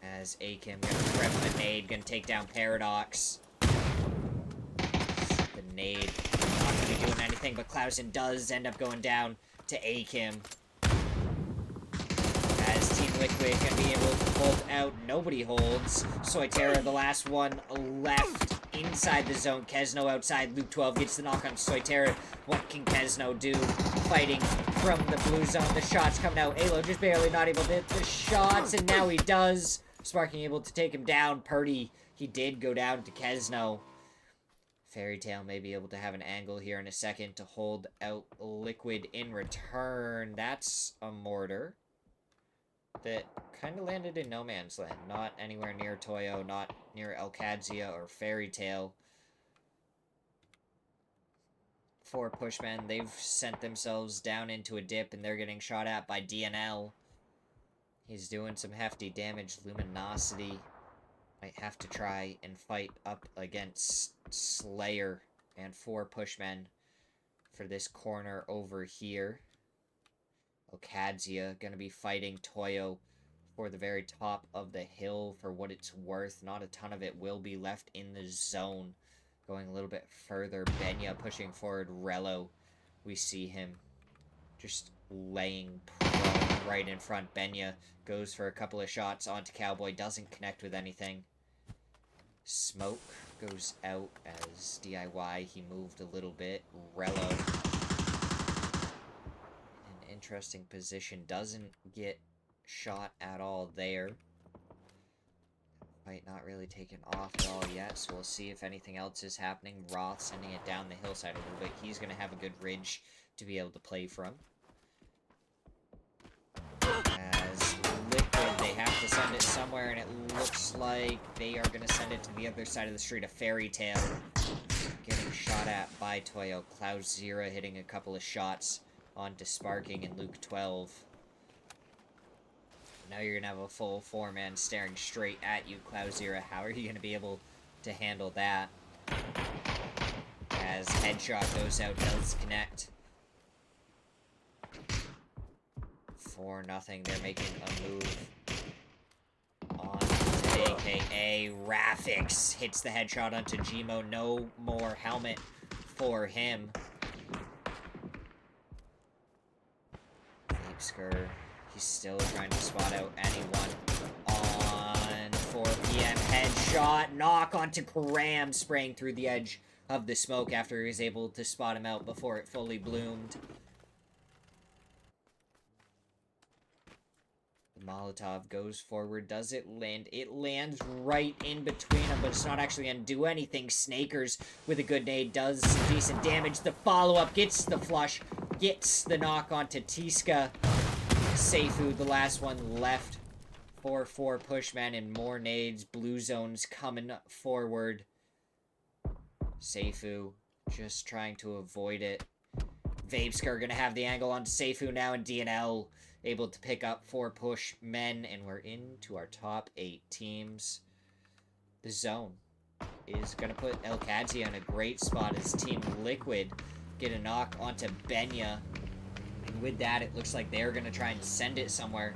As Akim gonna prep the nade, gonna take down Paradox. The nade not gonna be doing anything, but Klausen does end up going down to Akim. As Team Liquid gonna be able to hold out. Nobody holds. Soitera, the last one left inside the zone. Kesno outside. Luke 12 gets the knock on Soitera. What can Kesno do? Fighting from the blue zone. The shots coming out. Alo just barely not able to hit the shots, and now he does. Sparking able to take him down. Purdy, he did go down to Kesno. Fairy Tale may be able to have an angle here in a second to hold out Liquid in return. That's a mortar that kind of landed in no man's land. Not anywhere near Toyo, not near Elkadzia or Fairy Tale. 4 pushmen, they've sent themselves down into a dip, and they're getting shot at by DNL. He's doing some hefty damage. Luminosity might have to try and fight up against Slayer and 4 pushmen for this corner over here. Okadzia gonna be fighting Toyo for the very top of the hill for what it's worth. Not a ton of it will be left in the zone. Going a little bit further, Benya pushing forward. Rello, we see him just laying prone right in front. Benya goes for a couple of shots onto Cowboy, doesn't connect with anything. Smoke goes out as DIY, he moved a little bit. Rello in an interesting position, doesn't get shot at all there. Fight not really taken off at all yet, so we'll see if anything else is happening. Roth sending it down the hillside a little bit. He's going to have a good ridge to be able to play from. As Liquid. They have to send it somewhere, and it looks like they are going to send it to the other side of the street. A Fairy Tale getting shot at by Toyo. Smirzera hitting a couple of shots onto Sparking and Luke 12. Now you're going to have a full 4-man staring straight at you, Smirzera. How are you going to be able to handle that? As headshot goes out, does connect. 4-0. They're making a move on to AKA. Rafix hits the headshot onto Gmo. No more helmet for him. Vapeskr, he's still trying to spot out anyone on 4 PM. Headshot, knock onto Karam, spraying through the edge of the smoke after he was able to spot him out before it fully bloomed. Molotov goes forward. Does it land? It lands right in between them, but it's not actually going to do anything. Snakers with a good nade does some decent damage. The follow-up gets the flush, gets the knock onto Tiska. Seifu, the last one left. 4-4 pushman and more nades. Blue zones coming forward. Seifu just trying to avoid it. Vapeskr going to have the angle onto Seifu now, and DNL able to pick up 4 push men, and we're into our top 8 teams. The zone is going to put El Kadzia in a great spot as Team Liquid get a knock onto Benya. And with that, it looks like they're going to try and send it somewhere.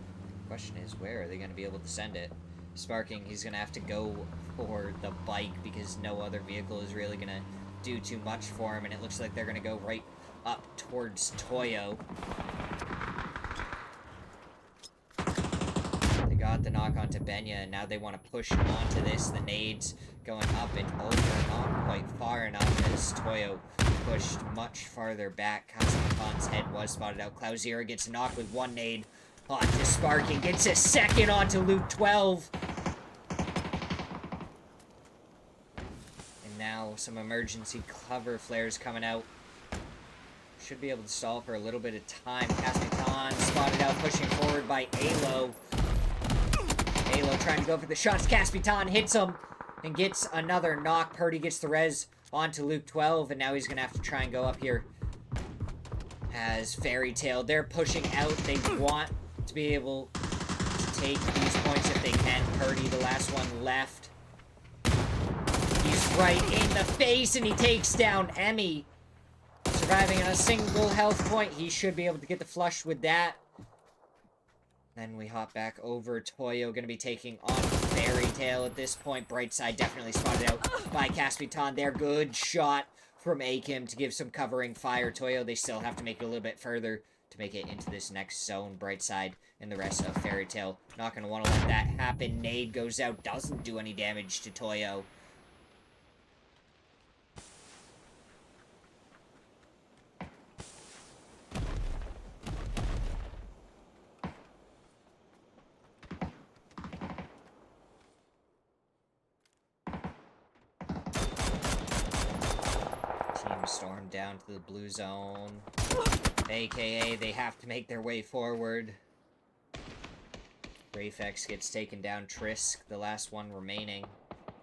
Question is, where are they going to be able to send it? Sparking, he's going to have to go for the bike because no other vehicle is really going to do too much for him, and it looks like they're going to go right up towards Toyo. Got the knock onto Benya, and now they want to push onto this. The nades going up and over, not quite far enough as Toyo pushed much farther back. Kazakhstan's head was spotted out. Smirzera gets a knock with 1 nade onto Sparking, gets a second onto Luke 12. And now some emergency cover flares coming out. Should be able to stall for a little bit of time. Kazakhstan spotted out, pushing forward by Alo. Alo trying to go for the shots. Caspitan hits him and gets another knock. Purdy gets the res onto Luke 12, and now he's going to have to try and go up here as Fairy Tale. They're pushing out. They want to be able to take these points if they can. Purdy, the last one left. He's right in the face, and he takes down Emmy. Surviving on a single health point. He should be able to get the flush with that. Then we hop back over. Toyo going to be taking on Fairy Tale at this point. Brightside definitely spotted out by Caspitan there. Good shot from Akim to give some covering fire. Toyo, they still have to make it a little bit further to make it into this next zone. Brightside and the rest of Fairy Tale not going to want to let that happen. Nade goes out. Doesn't do any damage to Toyo. Storm down to the blue zone. AKA, they have to make their way forward. Rafex gets taken down. Trisk, the last one remaining.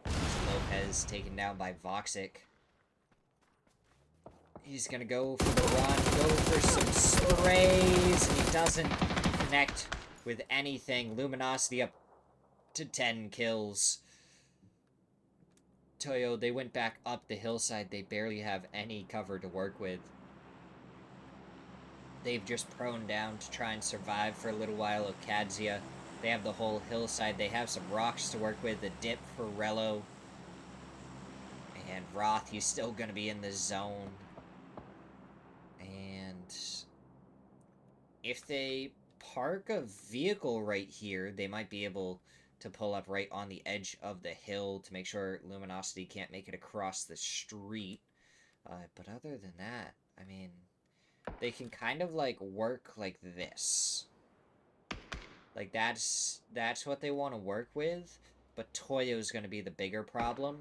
Lopez taken down by Voxic. He's gonna go for the run, go for some sprays, and he doesn't connect with anything. Luminosity up to 10 kills. Toyo, they went back up the hillside. They barely have any cover to work with. They've just prone down to try and survive for a little while. Okadzia, they have the whole hillside. They have some rocks to work with. The dip for Rello. And Roth, he's still going to be in the zone. And if they park a vehicle right here, they might be able to pull up right on the edge of the hill to make sure Luminosity can't make it across the street. But other than that, I mean, they can kind of, like, work like this. Like, that's what they want to work with, but Toyo's going to be the bigger problem.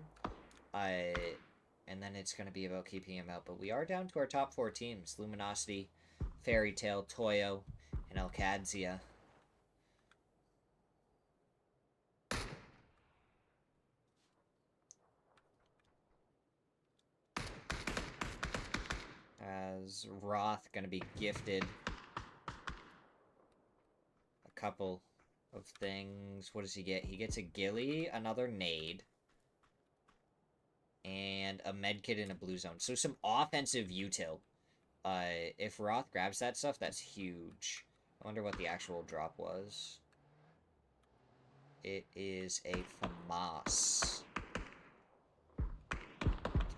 And then it's going to be about keeping him out. But we are down to our top 4 teams. Luminosity, Fairy Tale, Toyo, and Alcadzia. As Roth gonna be gifted a couple of things. What does he get? He gets a ghillie, another nade, and a medkit in a blue zone. So some offensive util. If Roth grabs that stuff, that's huge. I wonder what the actual drop was. It is a FAMAS.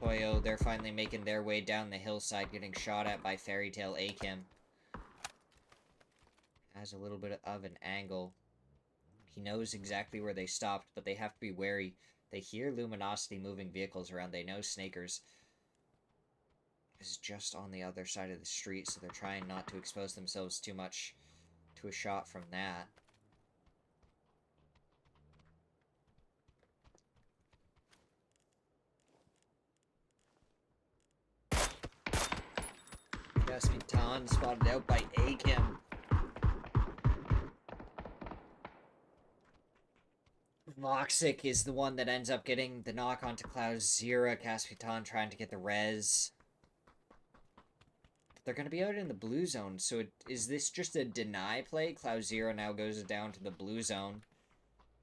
Toyo, they're finally making their way down the hillside, getting shot at by Fairy Tale Akim. Has a little bit of an angle. He knows exactly where they stopped, but they have to be wary. They hear Luminosity moving vehicles around. They know Snakers is just on the other side of the street, so they're trying not to expose themselves too much to a shot from that. Gaspitan spotted out by Akim. Voxic is the one that ends up getting the knock onto Smirzera. Caspitan trying to get the res. But they're going to be out in the blue zone, so is this just a deny play? Smirzera now goes down to the blue zone.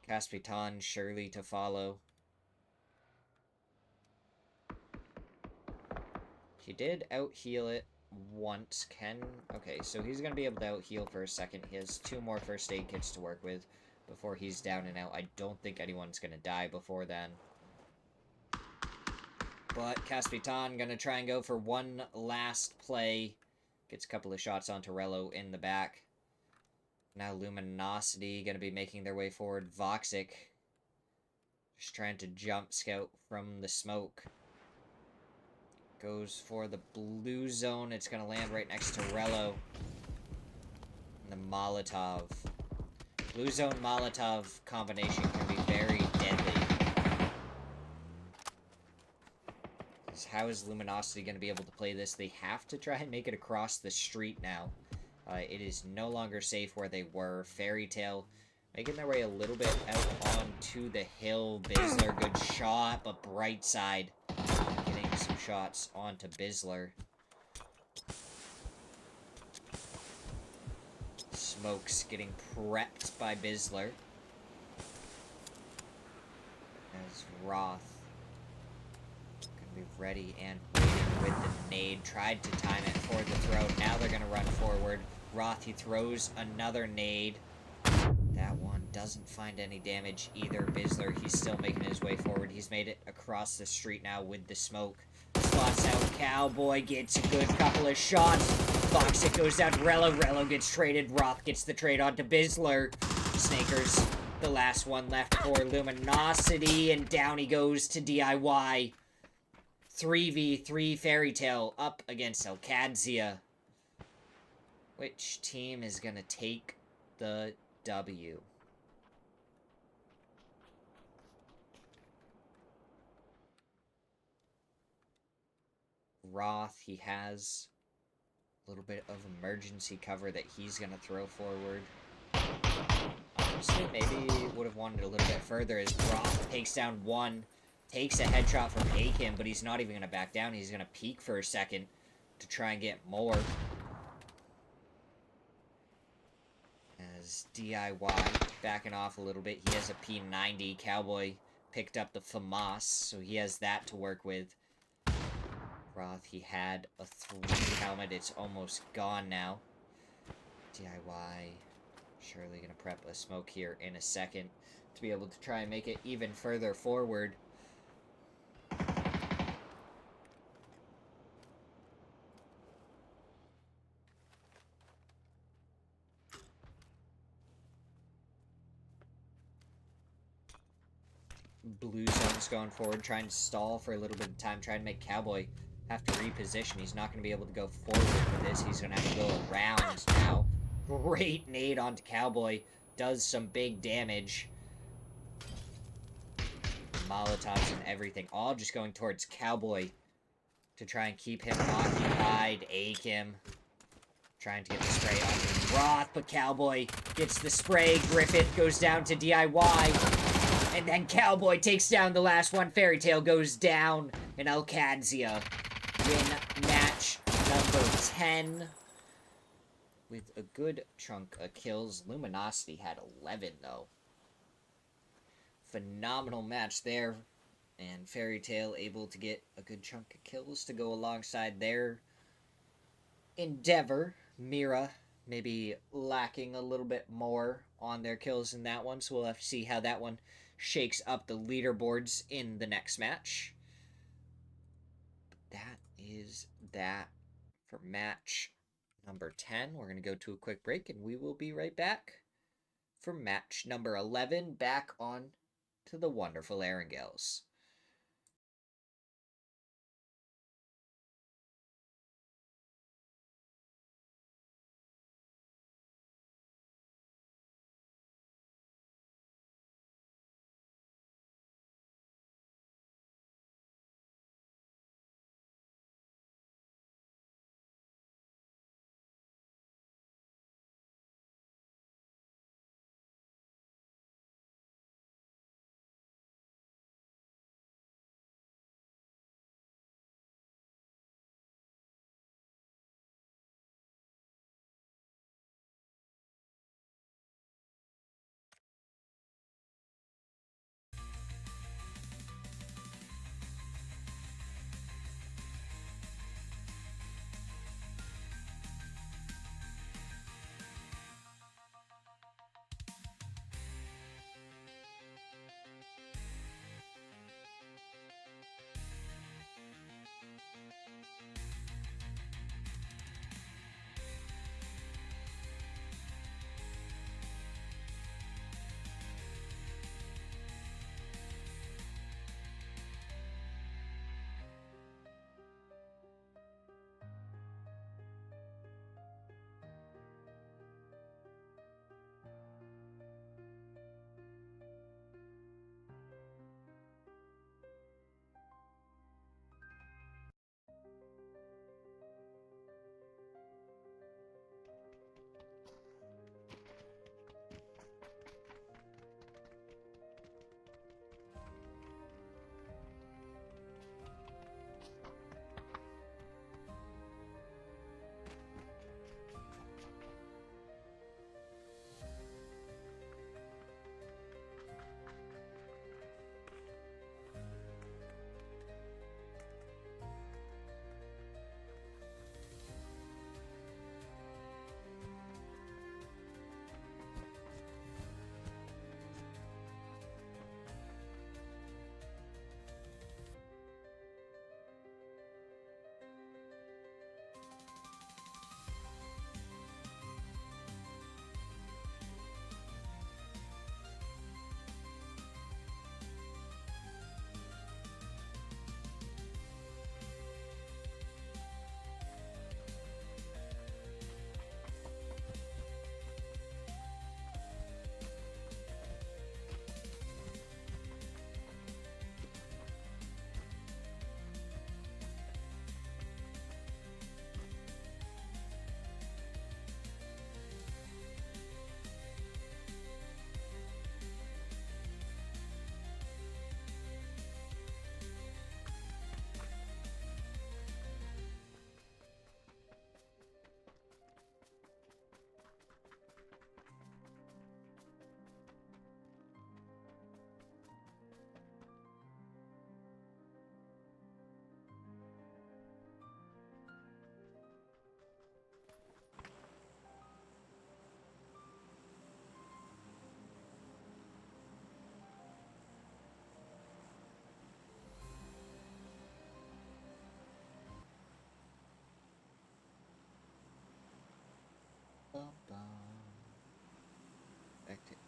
Caspitan surely to follow. He did out-heal it once. Okay, so he's going to be able to out-heal for a second. He has 2 more first aid kits to work with before he's down and out. I don't think anyone's going to die before then. But Caspitan going to try and go for one last play. Gets a couple of shots on Torello in the back. Now Luminosity going to be making their way forward. Voxic just trying to jump scout from the smoke. Goes for the blue zone. It's going to land right next to Rello. And the Molotov. Blue zone Molotov combination can be very deadly. How is Luminosity going to be able to play this? They have to try and make it across the street now. It is no longer safe where they were. Fairy Tale making their way a little bit out onto the hill. Bisler, good shot, but bright side. Getting some shots onto Bisler. Smokes getting prepped by Bisler. As Roth gonna be ready and waiting with the nade. Tried to time it for the throw. Now they're gonna run forward. Roth, he throws another nade. That one doesn't find any damage either. Bisler, he's still making his way forward. He's made it across the street now with the smoke. Spots out Cowboy, gets a good couple of shots. Voxic goes down to Rello. Rello gets traded. Roth gets the trade onto Bisler. Snakers, the last one left for Luminosity, and down he goes to DIY. 3v3 Fairy Tale up against Alcadzia. Which team is going to take the W? Roth, he has a little bit of emergency cover that he's going to throw forward. Honestly, maybe would have wanted a little bit further as Roth takes down one, takes a headshot from Akim, but he's not even going to back down. He's going to peek for a second to try and get more. As DIY backing off a little bit. He has a P90. Cowboy picked up the FAMAS, so he has that to work with. Roth, he had a 3 helmet. It's almost gone now. DIY surely going to prep a smoke here in a second to be able to try and make it even further forward. Blue zone's going forward, trying to stall for a little bit of time, trying to make Cowboy have to reposition. He's not going to be able to go forward with this. He's going to have to go around now. Great nade onto Cowboy. Does some big damage. Molotovs and everything. All just going towards Cowboy to try and keep him occupied. Akim trying to get the spray onto Roth, but Cowboy gets the spray. Griffith goes down to DIY. And then Cowboy takes down the last one. Fairy Tale goes down. And Alcadzia win match number 10 with a good chunk of kills. Luminosity had 11, though. Phenomenal match there. And Fairy Tail able to get a good chunk of kills to go alongside their Endeavor. Mira maybe lacking a little bit more on their kills in that one, so we'll have to see how that one shakes up the leaderboards in the next match. But that is that for match number 10. We're going to go to a quick break, and we will be right back for match number 11, back on to the wonderful Erangels.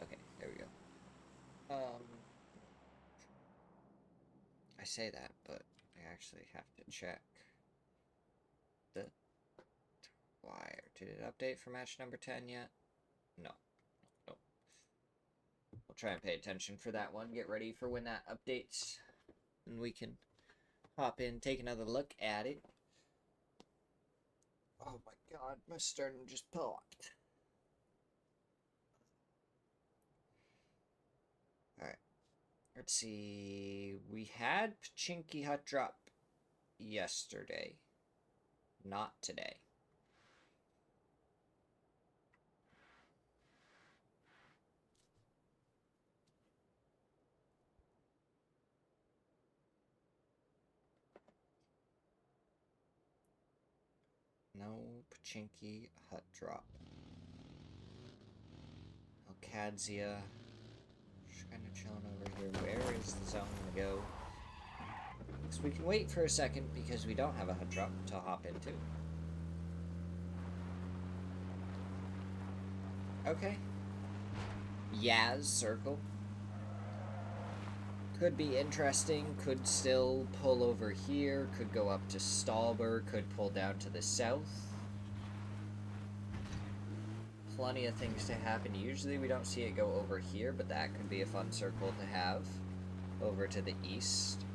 Okay, there we go. I say that, but I actually have to check the wire. Did it update for match number 10 yet? No. Nope. We'll try and pay attention for that one. Get ready for when that updates, and we can hop in, take another look at it. Oh my god, my sternum just popped. Alright. Let's see. We had Pachinki Hut Drop yesterday. Not today. No Pachinki Hut Drop. Alcadzia. Just kind of chilling over here. Where is the zone gonna go? So we can wait for a second because we don't have a hut drop to hop into. Okay. Yaz Circle. Could be interesting. Could still pull over here. Could go up to Stalber. Could pull down to the south. Plenty of things to happen. Usually we don't see it go over here, but that could be a fun circle to have. Over to the east.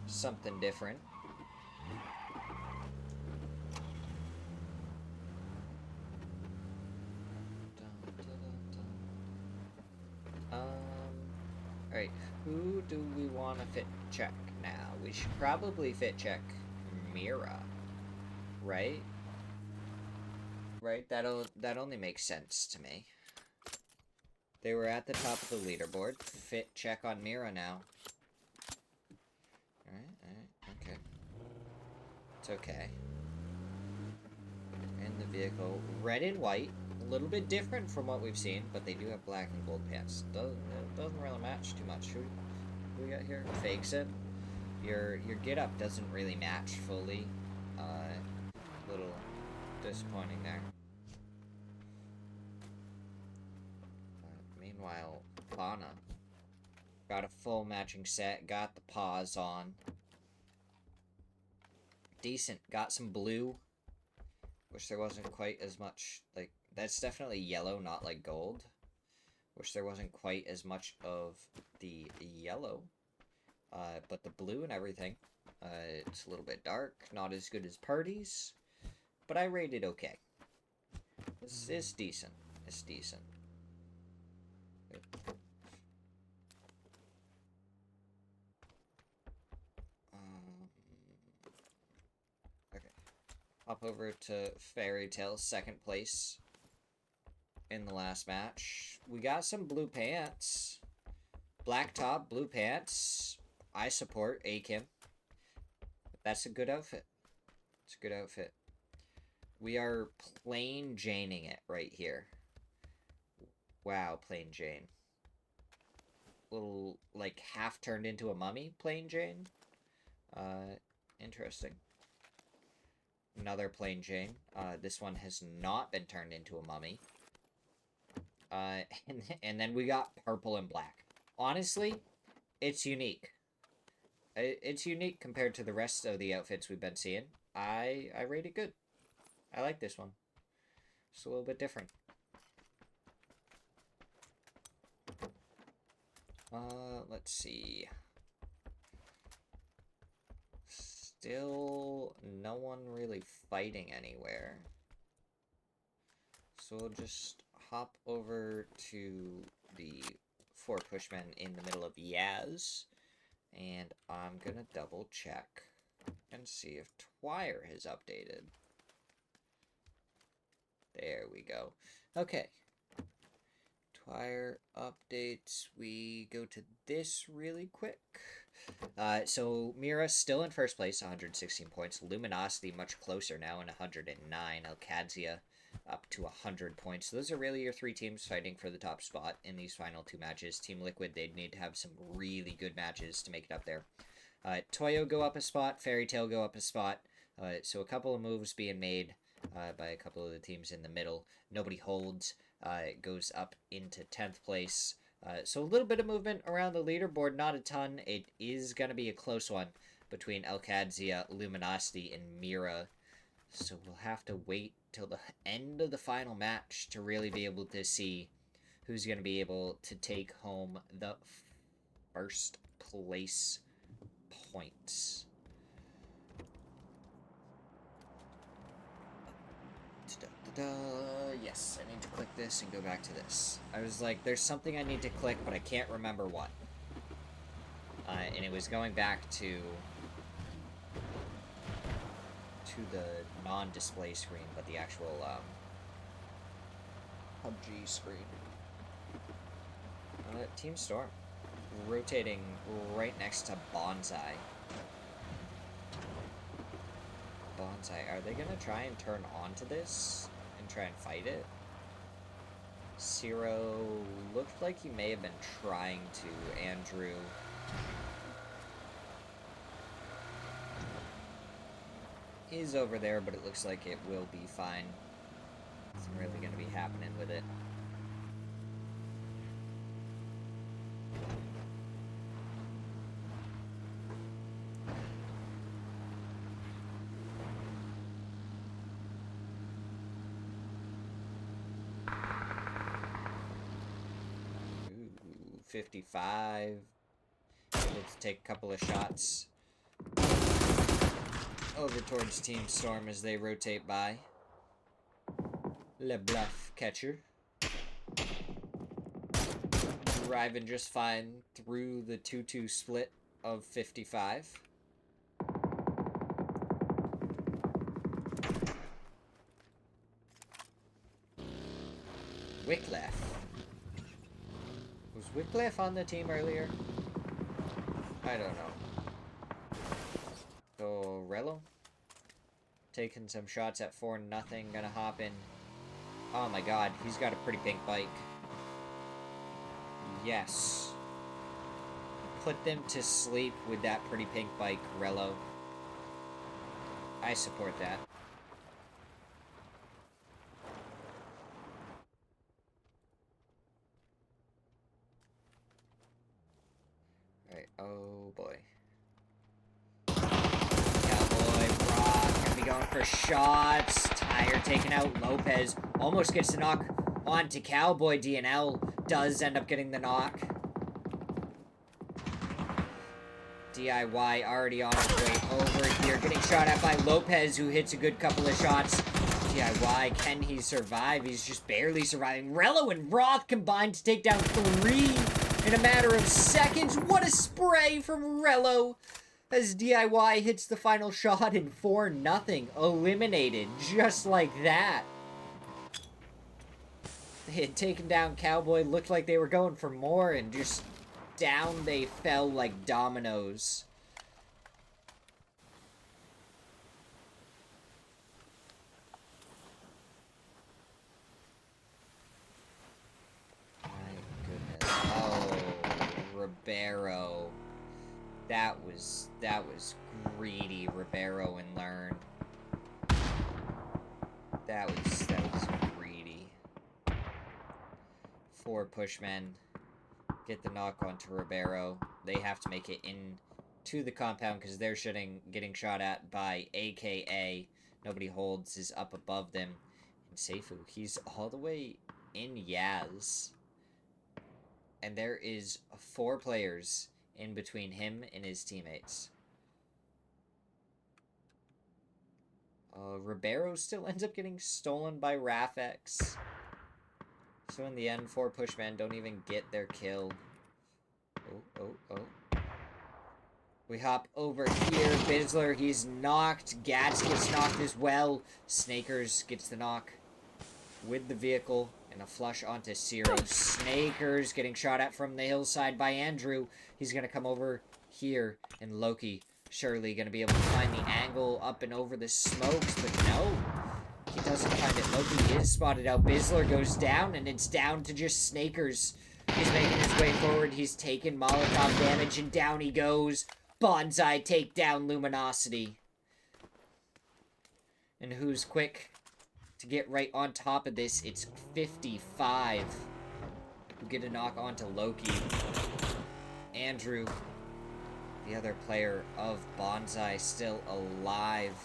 Something different. Alright, who do we want to fit check now? We should probably fit check Mira, right? Right, that only makes sense to me. They were at the top of the leaderboard. Fit check on Mira now. Alright, okay. It's okay. In the vehicle. Red and white. A little bit different from what we've seen, but they do have black and gold pants. Doesn't really match too much. Who we got here? Fakes it. Your get up doesn't really match fully. Little disappointing there. Meanwhile, Lana got a full matching set. Got the paws on. Decent. Got some blue. Wish there wasn't quite as much, like, that's definitely yellow, not like gold. Wish there wasn't quite as much of the yellow. But the blue and everything. It's a little bit dark, not as good as Parties. But I rated okay. It's decent. It's decent. Okay. Hop over to Fairy Tale's second place in the last match. We got some blue pants. Black top, blue pants. I support Akim. That's a good outfit. It's a good outfit. We are plain Janing it right here. Wow, plain Jane. Little, like, half turned into a mummy, plain Jane. Interesting. Another plain Jane. This one has not been turned into a mummy. And then we got purple and black. Honestly, it's unique. It's unique compared to the rest of the outfits we've been seeing. I rate it good. I like this one. It's a little bit different. Let's see. Still no one really fighting anywhere. So we'll just hop over to the 4 pushmen in the middle of Yaz. And I'm gonna double check and see if Twire has updated. There we go. Okay. Twire updates. We go to this really quick. So Mira still in first place, 116 points. Luminosity much closer now, in 109. Alcadzia up to 100 points. So those are really your 3 teams fighting for the top spot in these final 2 matches. Team Liquid, they'd need to have some really good matches to make it up there. Toyo go up a spot. Fairy Tale go up a spot. So a couple of moves being made by a couple of the teams in the middle. Nobody holds. It goes up into 10th place. So a little bit of movement around the leaderboard, not a ton. It is going to be a close one between Alcadzia, Luminosity, and Mira. So we'll have to wait till the end of the final match to really be able to see who's going to be able to take home the first place points. Yes, I need to click this and go back to this. I was like, there's something I need to click, but I can't remember what. And it was going back to to the non-display screen, but the actual PUBG screen. Team Storm rotating right next to Bonsai. Are they gonna try and turn onto this and try and fight it? Zero looked like he may have been trying to. Andrew. He's over there, but it looks like it will be fine. Nothing really gonna be happening with it. Ooh, 55. Able to take a couple of shots over towards Team Storm as they rotate by. Le Bluff catcher. Driving just fine through the 2-2 split of 55. Wyclef. Was Wyclef on the team earlier? I don't know. So, Rello. Taking some shots at 4-0. Gonna hop in. Oh my god, he's got a pretty pink bike. Yes. Put them to sleep with that pretty pink bike, Rello. I support that. Alright, oh boy. Cowboy, Brock, gonna be going for shots. Tire taking out Lopez. Almost gets the knock onto Cowboy. DNL does end up getting the knock. DIY already on his way over here. Getting shot at by Lopez, who hits a good couple of shots. DIY, can he survive? He's just barely surviving. Rello and Roth combined to take down 3 in a matter of seconds. What a spray from Rello as DIY hits the final shot in 4-0. Eliminated just like that. They had taken down Cowboy. Looked like they were going for more, and just down they fell like dominoes. My goodness. Oh, Ribeiro. That was greedy, Ribeiro, and learned. That was greedy. 4 pushmen get the knock onto Ribeiro. They have to make it into the compound because they're getting shot at by AKA. Nobody holds is up above them. And Seifu, he's all the way in Yaz. And there is 4 players in between him and his teammates. Ribeiro still ends up getting stolen by Rafex. So in the end, 4 pushmen don't even get their kill. Oh. We hop over here. Bizzler, he's knocked. Gats gets knocked as well. Snakers gets the knock with the vehicle. And a flush onto Zero. Snakers getting shot at from the hillside by Andrew. He's going to come over here. And Loki surely going to be able to find the angle up and over the smokes. But no, he doesn't find it. Loki is spotted out. Bizzler goes down, and it's down to just Snakers. He's making his way forward. He's taken Molotov damage, and down he goes. Bonsai take down Luminosity. And who's quick to get right on top of this? It's 55. We'll get a knock onto Loki. Andrew, the other player of Bonsai, still alive.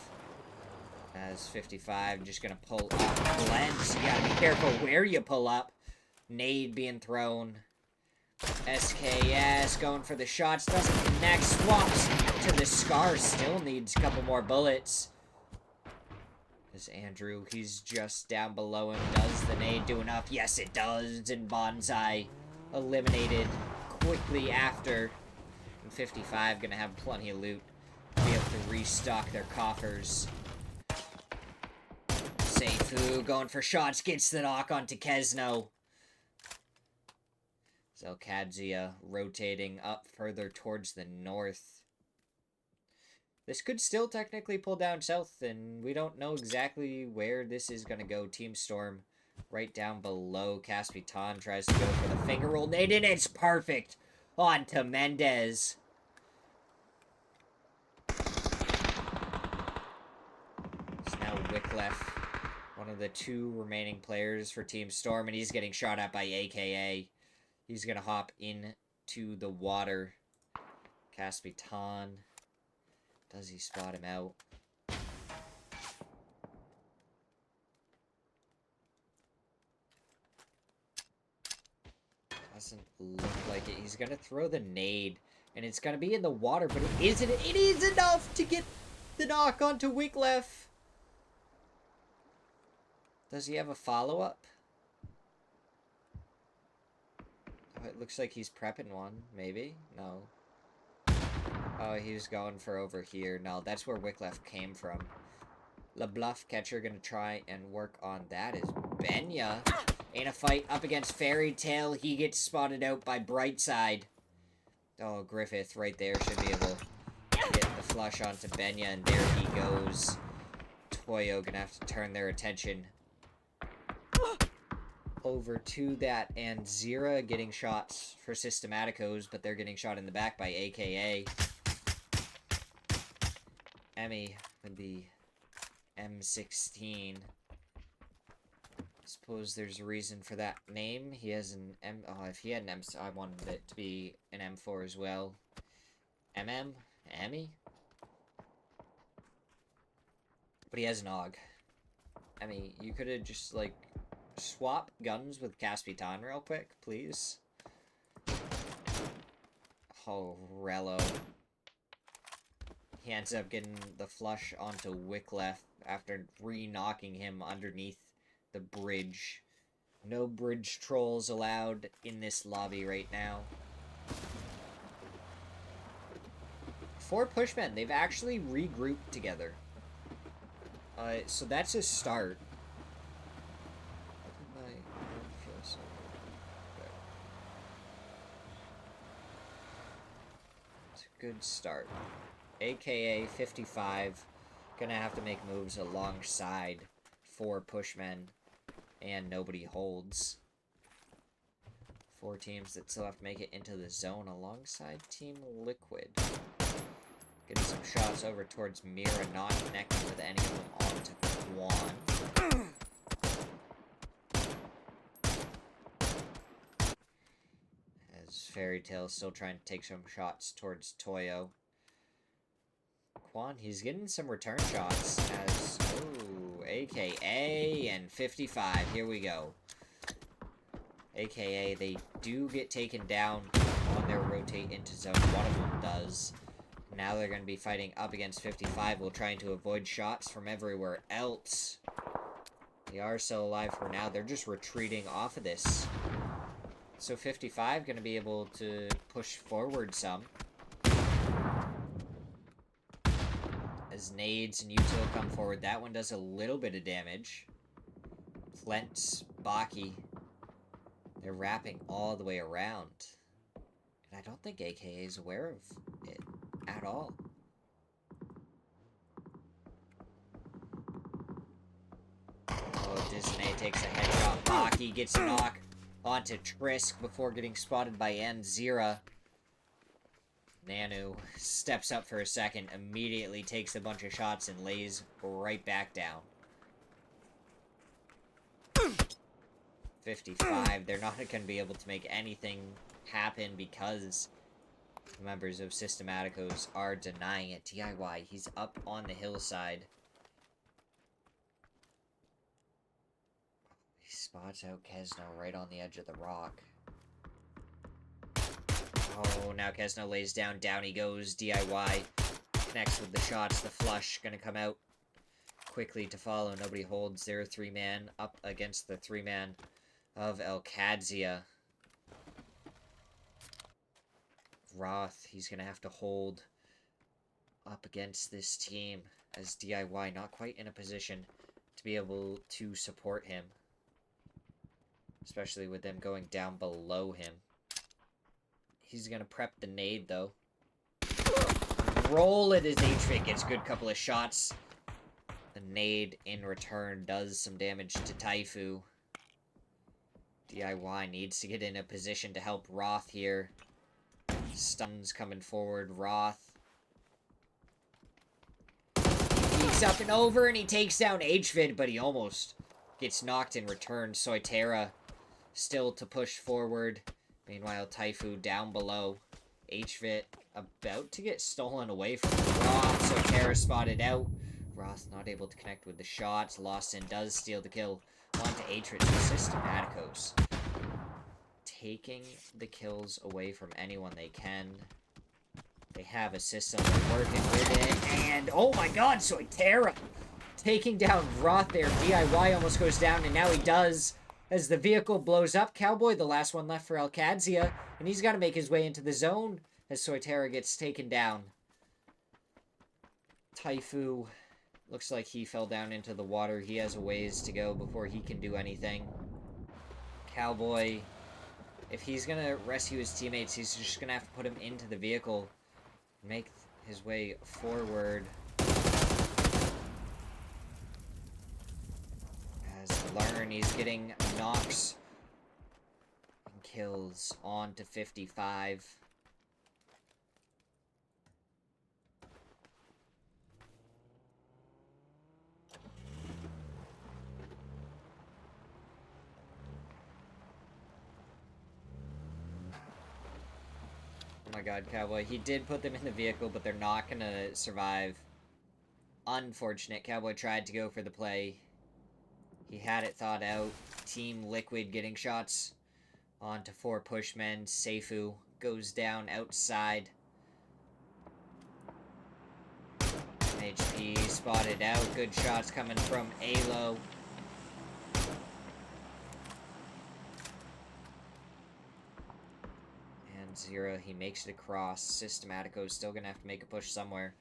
As 55, just gonna pull up. Glens, you gotta be careful where you pull up. Nade being thrown. SKS going for the shots, doesn't connect. Swaps to the Scar, still needs a couple more bullets. As Andrew, he's just down below him. Does the nade do enough? Yes, it does. And Bonsai eliminated quickly after. And 55 gonna have plenty of loot to be able to restock their coffers. Seifu going for shots, gets the knock onto Kesno. Zelkadzia rotating up further towards the north. This could still technically pull down south, and we don't know exactly where this is going to go. Team Storm right down below. Caspitan tries to go for the finger roll nade, and it's perfect on to Mendez. It's now Wyclef, one of the two remaining players for Team Storm, and he's getting shot at by AKA. He's going to hop into the water. Caspitan. Does he spot him out? Doesn't look like it. He's gonna throw the nade, and it's gonna be in the water, but it isn't. It is enough to get the knock onto Wyclef. Does he have a follow-up? Oh, it looks like he's prepping one. Maybe? No. Oh, he's going for over here. No, that's where Wyclef came from. LeBluff catcher gonna try and work on that is Benya. In a fight up against Fairy Tale, he gets spotted out by Brightside. Oh, Griffith right there should be able to get the flush onto Benya, and there he goes. Toyo gonna have to turn their attention over to that, and Zira getting shots for Systematicos, but they're getting shot in the back by AKA. Emmy with the M16. Suppose there's a reason for that name. He has an M. Oh, if he had an M, I wanted it to be an M4 as well. Emmy? But he has an AUG. Emmy, you could have just, like, swap guns with Caspitan real quick, please. Oh, Rello. He ends up getting the flush onto Wyclef after re-knocking him underneath the bridge. No bridge trolls allowed in this lobby right now. 4 pushmen. They've actually regrouped together. So that's a start. It's a good start. AKA 55 gonna have to make moves alongside 4 pushmen, and nobody holds. 4 teams that still have to make it into the zone alongside Team Liquid. Getting some shots over towards Mira, not connecting with any of them onto Quan. As Fairy Tale still trying to take some shots towards Toyo. Quan, he's getting some return shots as, oh, AKA and 55. Here we go. AKA, they do get taken down on their rotate into zone. One of them does. Now they're going to be fighting up against 55 while trying to avoid shots from everywhere else. They are still alive for now. They're just retreating off of this. So 55 going to be able to push forward some. As nades and util come forward, that one does a little bit of damage. Plents, Baki, they're wrapping all the way around. And I don't think AKA is aware of it at all. Oh, Disney takes a headshot. Baki gets a knock onto Trisk before getting spotted by Nzira. Nanu steps up for a second, immediately takes a bunch of shots, and lays right back down. 55, they're not going to be able to make anything happen because the members of Systematicos are denying it. DIY, he's up on the hillside. He spots out Kesno right on the edge of the rock. Oh, now Kesno lays down. Down he goes. DIY connects with the shots. The flush gonna come out quickly to follow. Nobody holds their 3-man up against the 3-man of Elkadzia. Roth, he's gonna have to hold up against this team as DIY not quite in a position to be able to support him. Especially with them going down below him. He's gonna prep the nade, though. Roll it as H-Fit gets a good couple of shots. The nade, in return, does some damage to Taifu. DIY needs to get in a position to help Roth here. Stuns coming forward. Roth. He peeks up and over, and he takes down H-Vid, but he almost gets knocked in return. Smirzera still to push forward. Meanwhile, Taifu down below. H-Vid about to get stolen away from Roth. Smirzera spotted out. Roth not able to connect with the shots. Lawson does steal the kill onto H-Vid. Systematicos taking the kills away from anyone they can. They have a system working with it. And, oh my god, Smirzera taking down Roth there. DIY almost goes down, and now he does. As the vehicle blows up, Cowboy, the last one left for Alcadzia, and he's got to make his way into the zone as Smirzera gets taken down. Taifu looks like he fell down into the water. He has a ways to go before he can do anything. Cowboy, if he's going to rescue his teammates, he's just going to have to put him into the vehicle and make his way forward. Learn, he's getting knocks and kills on to 55. Oh my god, Cowboy. He did put them in the vehicle, but they're not gonna survive. Unfortunate. Cowboy tried to go for the play. He had it thought out. Team Liquid getting shots onto 4 pushmen. Seifu goes down outside. HP spotted out. Good shots coming from Alo. And Zero, he makes it across. Systematico still going to have to make a push somewhere.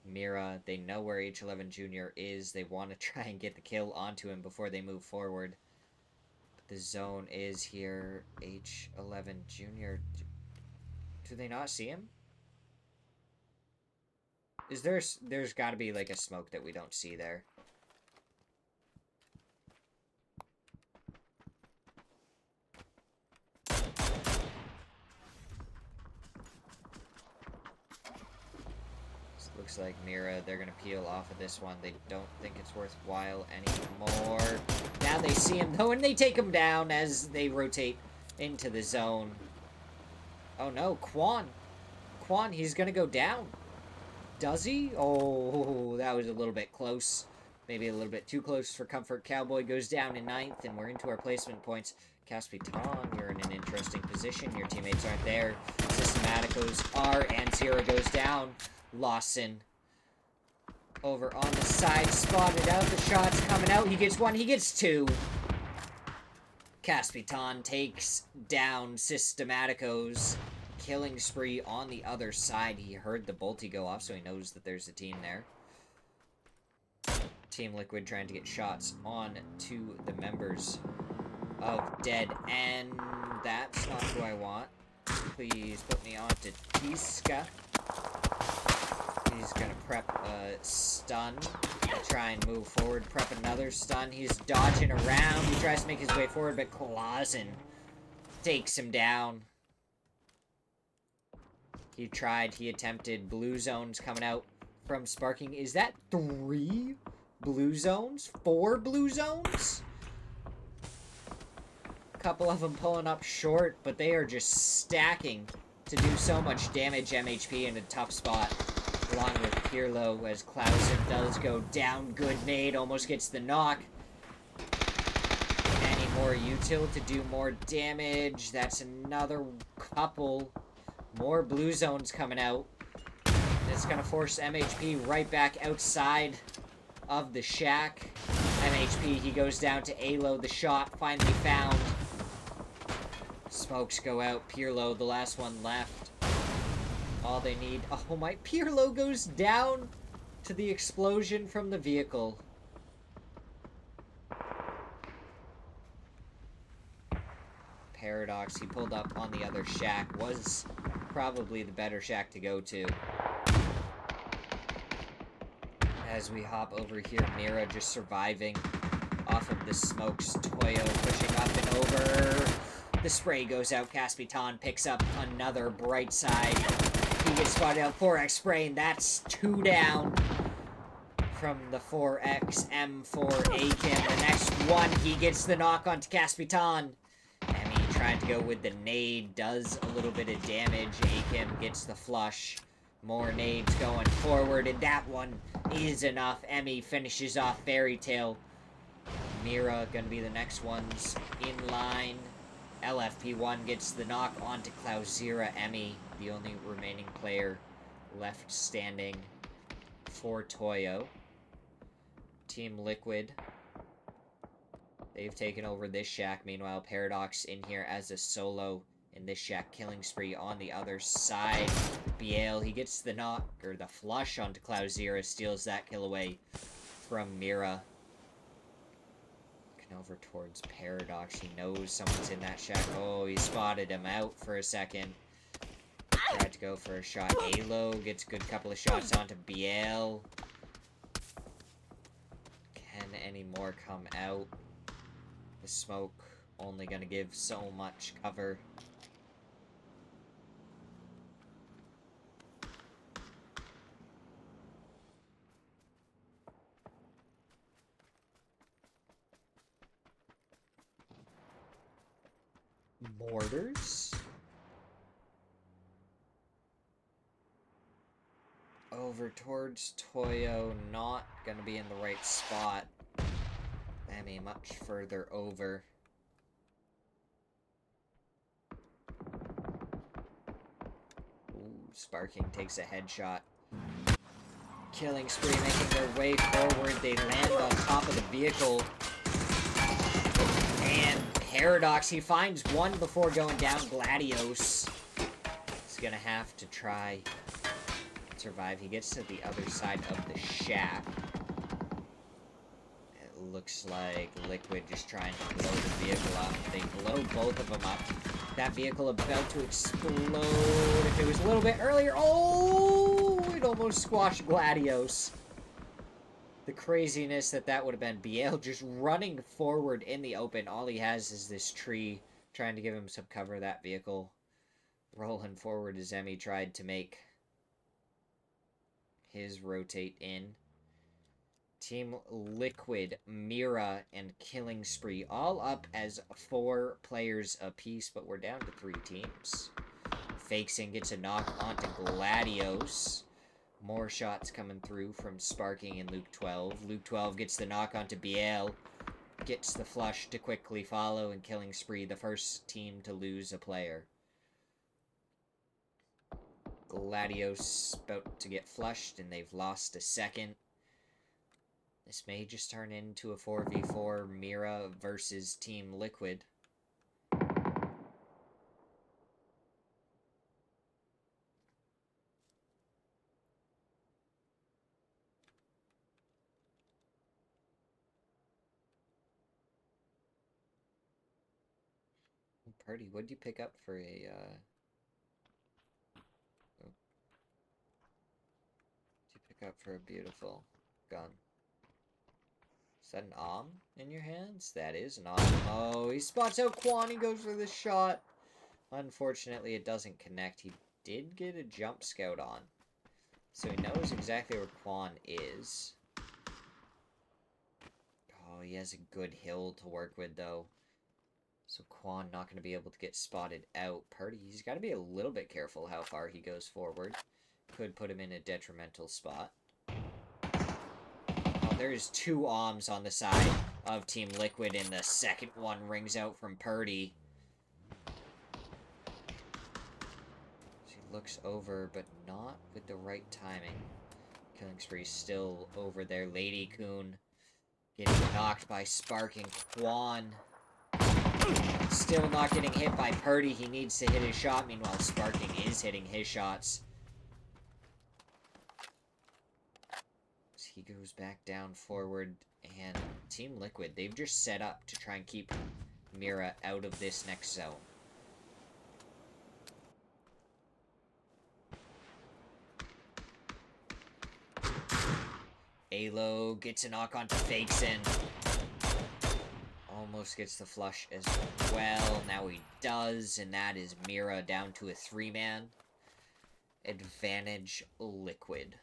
Mira, they know where H11 Jr. is. They want to try and get the kill onto him before they move forward. But the zone is here. H11 Jr. Do they not see him? Is there's got to be like a smoke that we don't see there. Looks like Mira, they're going to peel off of this one. They don't think it's worthwhile anymore. Now they see him, though, and they take him down as they rotate into the zone. Oh, no. Quan, he's going to go down. Does he? Oh, that was a little bit close. Maybe a little bit too close for comfort. Cowboy goes down in 9th, and we're into our placement points. Caspitan, you're in an interesting position. Your teammates aren't there. Systematicos are, and Zero goes down. Lawson over on the side, spotted out. The shot's coming out. He gets 1, he gets 2. Caspitan takes down Systematicos. Killing spree on the other side. He heard the bolty go off, so he knows that there's a team there. Team Liquid trying to get shots on to the members of Dead, and that's not who I want. Please put me on to Tiska. He's gonna prep a stun to try and move forward. Prep another stun. He's dodging around. He tries to make his way forward, but Clausen takes him down. He attempted. Blue zones coming out from Sparking. Is that 3 blue zones? 4 blue zones? A couple of them pulling up short, but they are just stacking to do so much damage. MHP in a tough spot. Along with Pirlo, as Clausen does go down. Good nade, almost gets the knock. Any more util to do more damage. That's another couple. More blue zones coming out. It's going to force MHP right back outside of the shack. MHP, he goes down to Alo. The shot finally found. Smokes go out. Pirlo, the last one left. All they need... Oh my... Pirlo goes down to the explosion from the vehicle. Paradox. He pulled up on the other shack. Was probably the better shack to go to. As we hop over here, Mira just surviving off of the smokes. Toyo pushing up and over. The spray goes out. Caspitan picks up another bright side. He gets spotted out. 4x spray, and that's 2 down from the 4x M4 Akim. The next one, he gets the knock onto Caspitan. Emmy trying to go with the nade, does a little bit of damage. Akim gets the flush. More nades going forward, and that one is enough. Emmy finishes off Fairy Tale. Mira gonna be the next ones in line. LFP1 gets the knock onto Smirzera. Emmy, the only remaining player left standing for Toyo. Team Liquid, they've taken over this shack. Meanwhile, Paradox in here as a solo in this shack. Killing spree on the other side. Biel, he gets the knock, or the flush onto Smirzera, steals that kill away from Mira. Looking over towards Paradox. He knows someone's in that shack. Oh, he spotted him out for a second. Tried to go for a shot. Alo gets a good couple of shots onto Biel. Can any more come out? The smoke only gonna give so much cover. Mortars. Over towards Toyo, not gonna be in the right spot. I mean, much further over. Ooh, Sparking takes a headshot. Killing spree making their way forward. They land on top of the vehicle. And Paradox, he finds one before going down. Gladios is gonna have to try and survive. He gets to the other side of the shack. It looks like Liquid just trying to blow the vehicle up. They blow both of them up. That vehicle about to explode. If it was a little bit earlier, oh, it almost squashed Gladios. The craziness that would have been. Biel just running forward in the open. All he has is this tree trying to give him some cover. That vehicle rolling forward as Emmy tried to make his rotate in. Team Liquid, Mira, and Killing Spree all up as 4 players apiece, but we're down to 3 teams. Fakesing gets a knock onto Gladios. More shots coming through from Sparking and Luke 12. Luke 12 gets the knock onto Biel. Gets the flush to quickly follow, and Killing Spree, the first team to lose a player. Gladios about to get flushed, and they've lost a second. This may just turn into a 4v4 Mira versus Team Liquid. Purdy, what'd you pick up for a, What'd you pick up for a beautiful gun? Is that an Om in your hands? That is an Om. Oh, he spots out Quan. He goes for the shot. Unfortunately, it doesn't connect. He did get a jump scout on, so he knows exactly where Quan is. Oh, he has a good hill to work with, though. So Quan not going to be able to get spotted out. Purdy, he's got to be a little bit careful how far he goes forward. Could put him in a detrimental spot. Oh, there's 2 Oms on the side of Team Liquid, and the second one rings out from Purdy. She looks over, but not with the right timing. Killing Spree still over there. Lady Coon getting knocked by Sparking. Quan still not getting hit by Purdy. He needs to hit his shot. Meanwhile, Sparking is hitting his shots. So he goes back down forward. And Team Liquid, they've just set up to try and keep Mira out of this next zone. Alo gets a knock onto Fakeson. Almost gets the flush as well. Now he does, and that is Mira down to a 3-man. Advantage Liquid.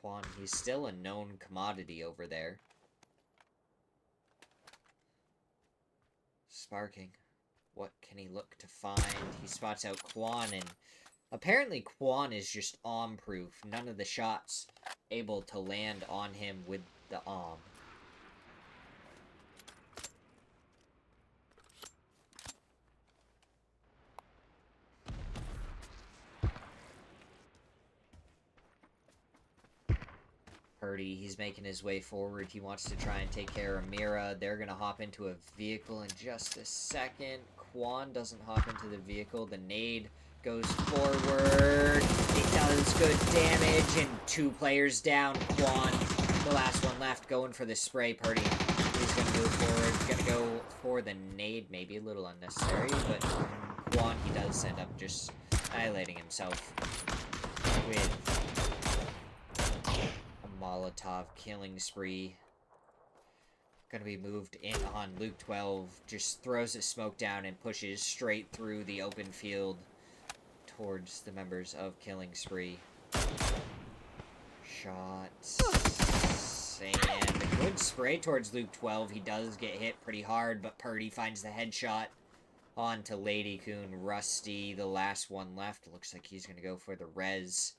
Quan, he's still a known commodity over there. Sparking. What can he look to find? He spots out Quan, and apparently Quan is just Om-proof. None of the shots able to land on him with the Om. Purdy, he's making his way forward. He wants to try and take care of Mira. They're going to hop into a vehicle in just a second. Quan doesn't hop into the vehicle. The nade goes forward. It does good damage, and 2 players down. Quan, the last one left, going for the spray. Purdy, he's going to move forward. He's going to go for the nade. Maybe a little unnecessary, but Quan, he does end up just annihilating himself with Molotov killing spree. Gonna be moved in on Luke 12. Just throws his smoke down and pushes straight through the open field towards the members of Killing Spree. Shots. And a good spray towards Luke 12. He does get hit pretty hard, but Purdy finds the headshot onto Lady Coon. Rusty, the last one left. Looks like he's gonna go for the res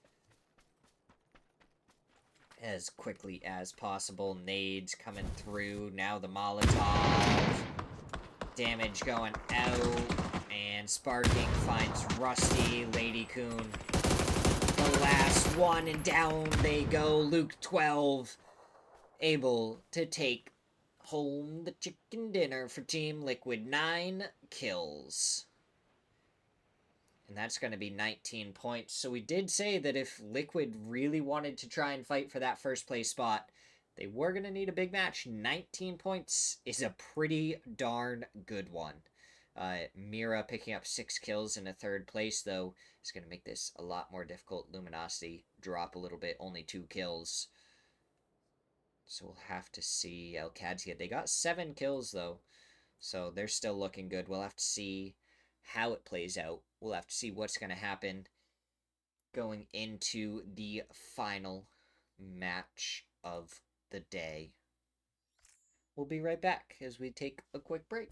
as quickly as possible. Nades coming through. Now the Molotov. Damage going out. And Sparking finds Rusty. Lady Coon, the last one, and down they go. Luke 12 able to take home the chicken dinner for Team Liquid. 9 kills. And that's going to be 19 points. So we did say that if Liquid really wanted to try and fight for that first place spot, they were going to need a big match. 19 points is a pretty darn good one. Mira picking up 6 kills in a 3rd place, though, is going to make this a lot more difficult. Luminosity drop a little bit, only 2 kills. So we'll have to see. Elkadia, they got 7 kills, though. So they're still looking good. We'll have to see how it plays out. We'll have to see what's going to happen going into the final match of the day. We'll be right back as we take a quick break.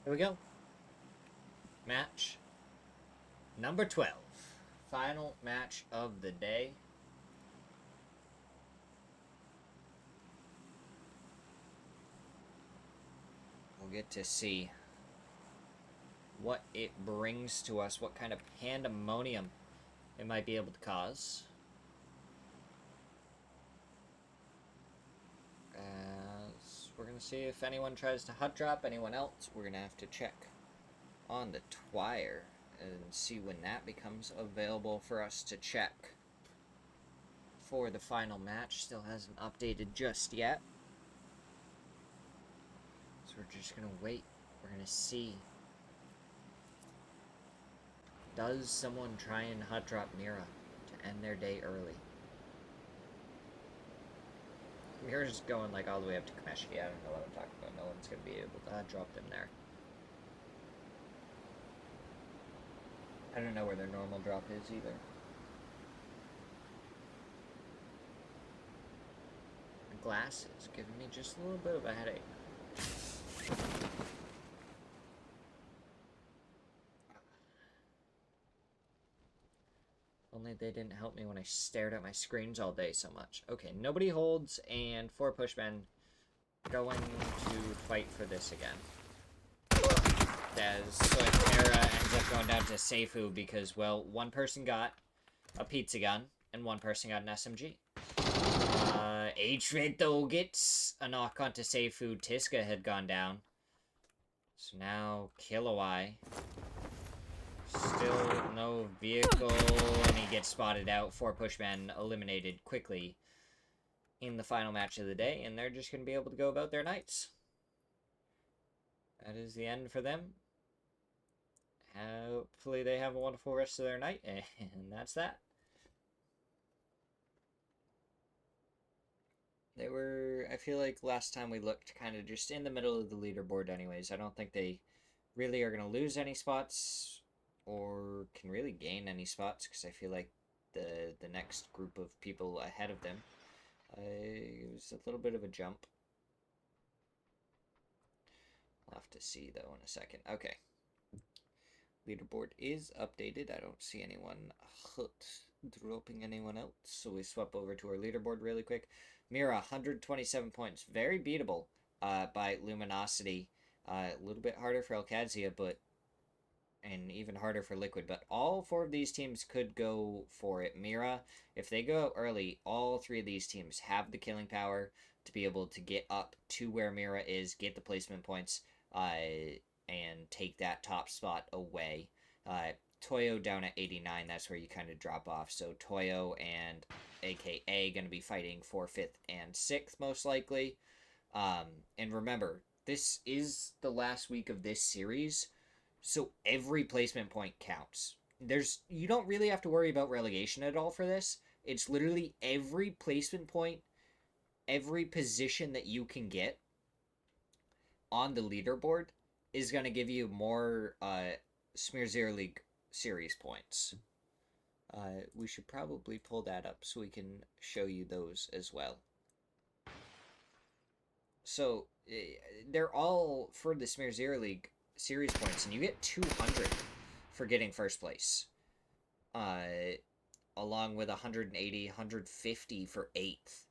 Here we go. Match number 12. Final match of the day. We'll get to see what it brings to us, what kind of pandemonium it might be able to cause. As we're going to see if anyone tries to hot drop anyone else. We're going to have to check on the Twire and see when that becomes available for us to check for the final match. Still hasn't updated just yet. So we're just going to wait. We're going to see. Does someone try and hot drop Mira to end their day early? Mira's going like all the way up to Kameshi. I don't know what I'm talking about. No one's going to be able to hot drop them there. I don't know where their normal drop is either. The glass is giving me just a little bit of a headache. Only they didn't help me when I stared at my screens all day so much. Okay, nobody holds, and 4 pushmen going to fight for this again. So Era ends up going down to Seifu because, well, one person got a pizza gun, and one person got an SMG. H-Red though gets a knock onto Seifu. Tiska had gone down. So now Kilowai. Still no vehicle, and he gets spotted out. 4 pushmen eliminated quickly in the final match of the day, and they're just going to be able to go about their nights. That is the end for them. Hopefully they have a wonderful rest of their night, and that's that. They were, I feel like last time we looked kind of just in the middle of the leaderboard anyways. I don't think they really are going to lose any spots or can really gain any spots because I feel like the next group of people ahead of them, it was a little bit of a jump. We'll have to see though in a second. Okay. Leaderboard is updated. I don't see anyone dropping anyone else. So we swap over to our leaderboard really quick. Mira, 127 points. Very beatable by Luminosity. A little bit harder for Alcadzia, and even harder for Liquid. But all 4 of these teams could go for it. Mira, if they go early, all 3 of these teams have the killing power to be able to get up to where Mira is, get the placement points, and take that top spot away. Toyo down at 89, that's where you kind of drop off. So Toyo and AKA going to be fighting for 5th and 6th most likely. And remember, this is the last week of this series, so every placement point counts. You don't really have to worry about relegation at all for this. It's literally every placement point, every position that you can get on the leaderboard is going to give you more Smirzera League series points. We should probably pull that up so we can show you those as well. So they're all for the Smirzera League series points, and you get 200 for getting first place. Along with 180, 150 for 8th.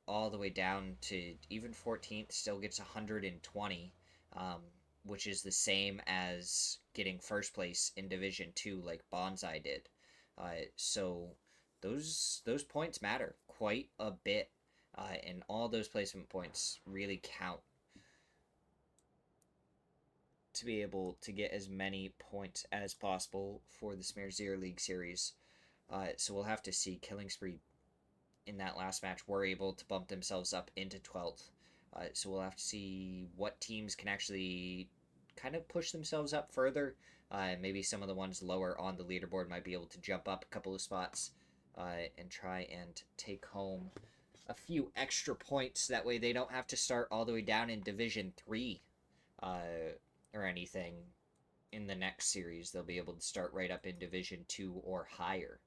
All the way down to even 14th still gets 120, which is the same as getting first place in Division 2 like Bonsai did. So those points matter quite a bit, and all those placement points really count to be able to get as many points as possible for the Smirzera League series. So we'll have to see. Killing Spree in that last match were able to bump themselves up into 12th. So we'll have to see what teams can actually kind of push themselves up further. Maybe some of the ones lower on the leaderboard might be able to jump up a couple of spots and try and take home a few extra points. That way they don't have to start all the way down in Division 3 or anything in the next series. They'll be able to start right up in Division 2 or higher.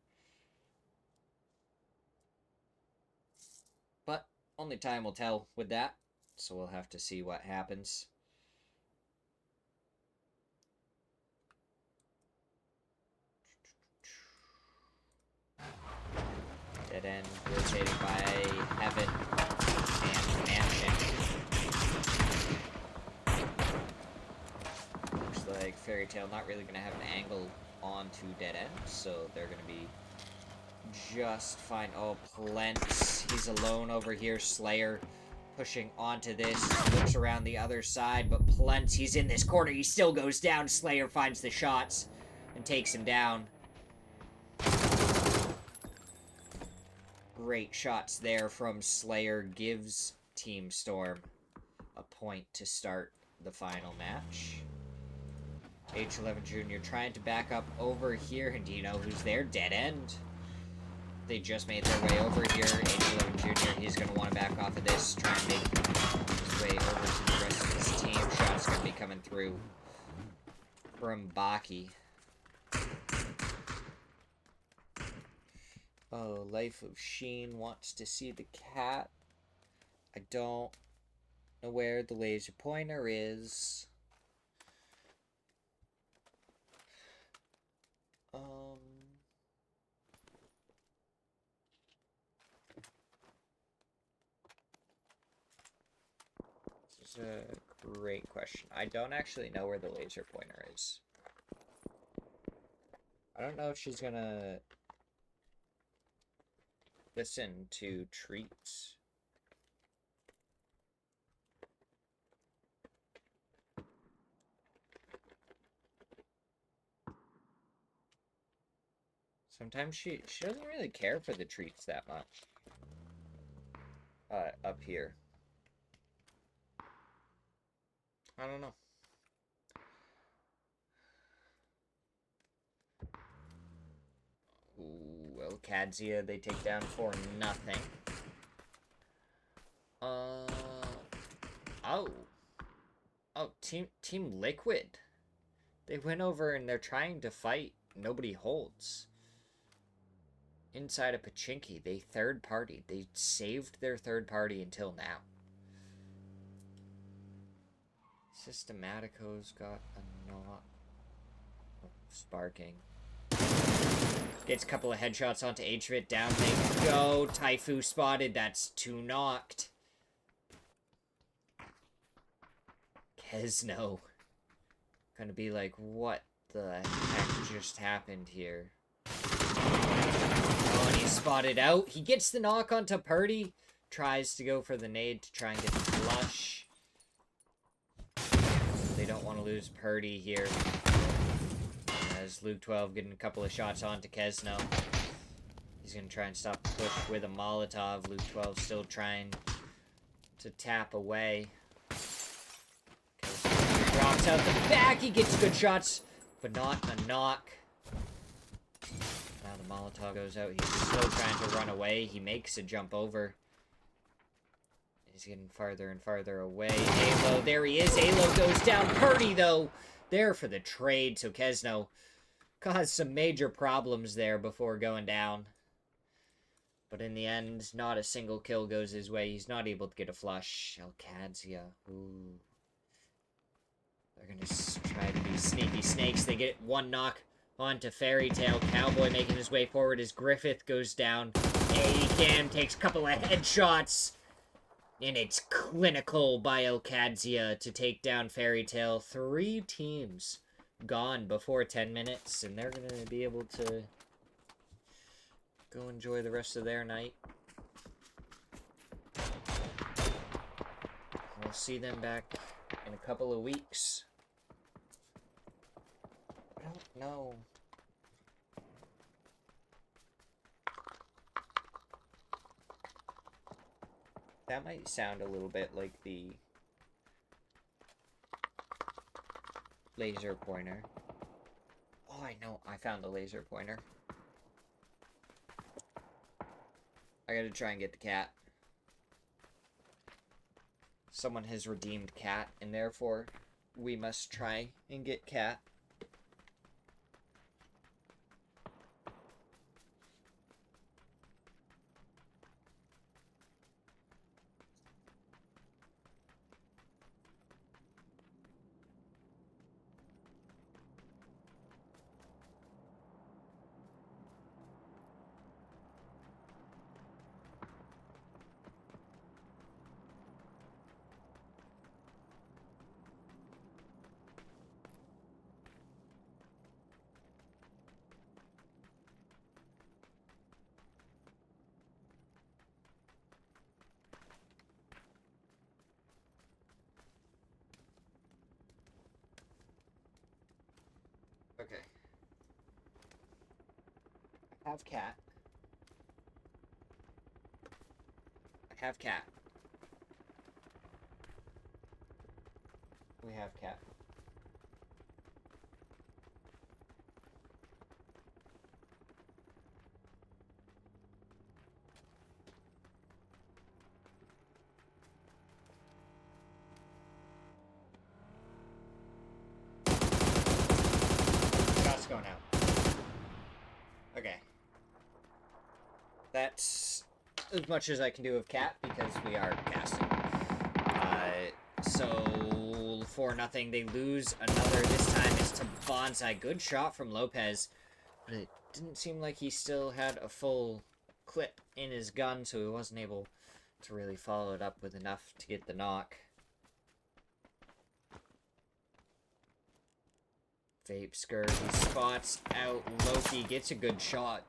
But only time will tell with that, so we'll have to see what happens. Dead end rotated by Heaven and Mansion. Looks like Fairy Tail not really going to have an angle onto Dead End, so they're going to be just fine. Oh, Plents. He's alone over here. Slayer pushing onto this. Looks around the other side, but Plents, he's in this corner. He still goes down. Slayer finds the shots and takes him down. Great shots there from Slayer. Gives Team Storm a point to start the final match. H11 Jr. trying to back up over here, and do you know who's there? Dead End. They just made their way over here. H11 Jr., he's going to want to back off of this, try and make his way over to the rest of his team. Shots going to be coming through from Baki. Oh, Life of Sheen wants to see the cat. I don't know where the laser pointer is. This is a great question. I don't actually know where the laser pointer is. I don't know if she's gonna listen to treats. Sometimes she doesn't really care for the treats that much. Up here. I don't know. Ooh, well, Kadzia, they take down for nothing. Oh. Oh, Team Liquid. They went over and they're trying to fight. Nobody holds. Inside of Pachinki, they third party. They saved their third party until now. Systematico's got a knock. Oh, sparking. Gets a couple of headshots onto HVIT. Down they go. Taifu spotted. That's 2 knocked. Kesno. Gonna be like, what the heck just happened here? Oh, and he's spotted out. He gets the knock onto Purdy. Tries to go for the nade to try and get the flush. They don't want to lose Purdy here. As Luke 12 getting a couple of shots onto Kesno. He's going to try and stop the push with a Molotov. Luke 12 still trying to tap away. Kesno drops out the back. He gets good shots, but not a knock. Now the Molotov goes out. He's still trying to run away. He makes a jump over. He's getting farther and farther away. Alo, there he is. Alo goes down. Purdy, though, there for the trade. So Kesno caused some major problems there before going down. But in the end, not a single kill goes his way. He's not able to get a flush. Alcadzia. Ooh. They're going to try to be sneaky snakes. They get 1 knock onto Fairy Tail. Cowboy making his way forward as Griffith goes down. Cam takes a couple of headshots. And it's clinical by Alcadzia to take down Fairy Tail. 3 teams gone before 10 minutes, and they're going to be able to go enjoy the rest of their night. We'll see them back in a couple of weeks. I don't know. That might sound a little bit like the laser pointer. Oh, I know. I found the laser pointer. I gotta try and get the cat. Someone has redeemed cat, and therefore we must try and get cat. Have cat. I have cat. We have cat. Shot's going out. Okay. That's as much as I can do with cat because we are casting. So 4-0. They lose another. This time it's to Bonsai. Good shot from Lopez, but it didn't seem like he still had a full clip in his gun, so he wasn't able to really follow it up with enough to get the knock. Vape skirt, he spots out Loki, gets a good shot,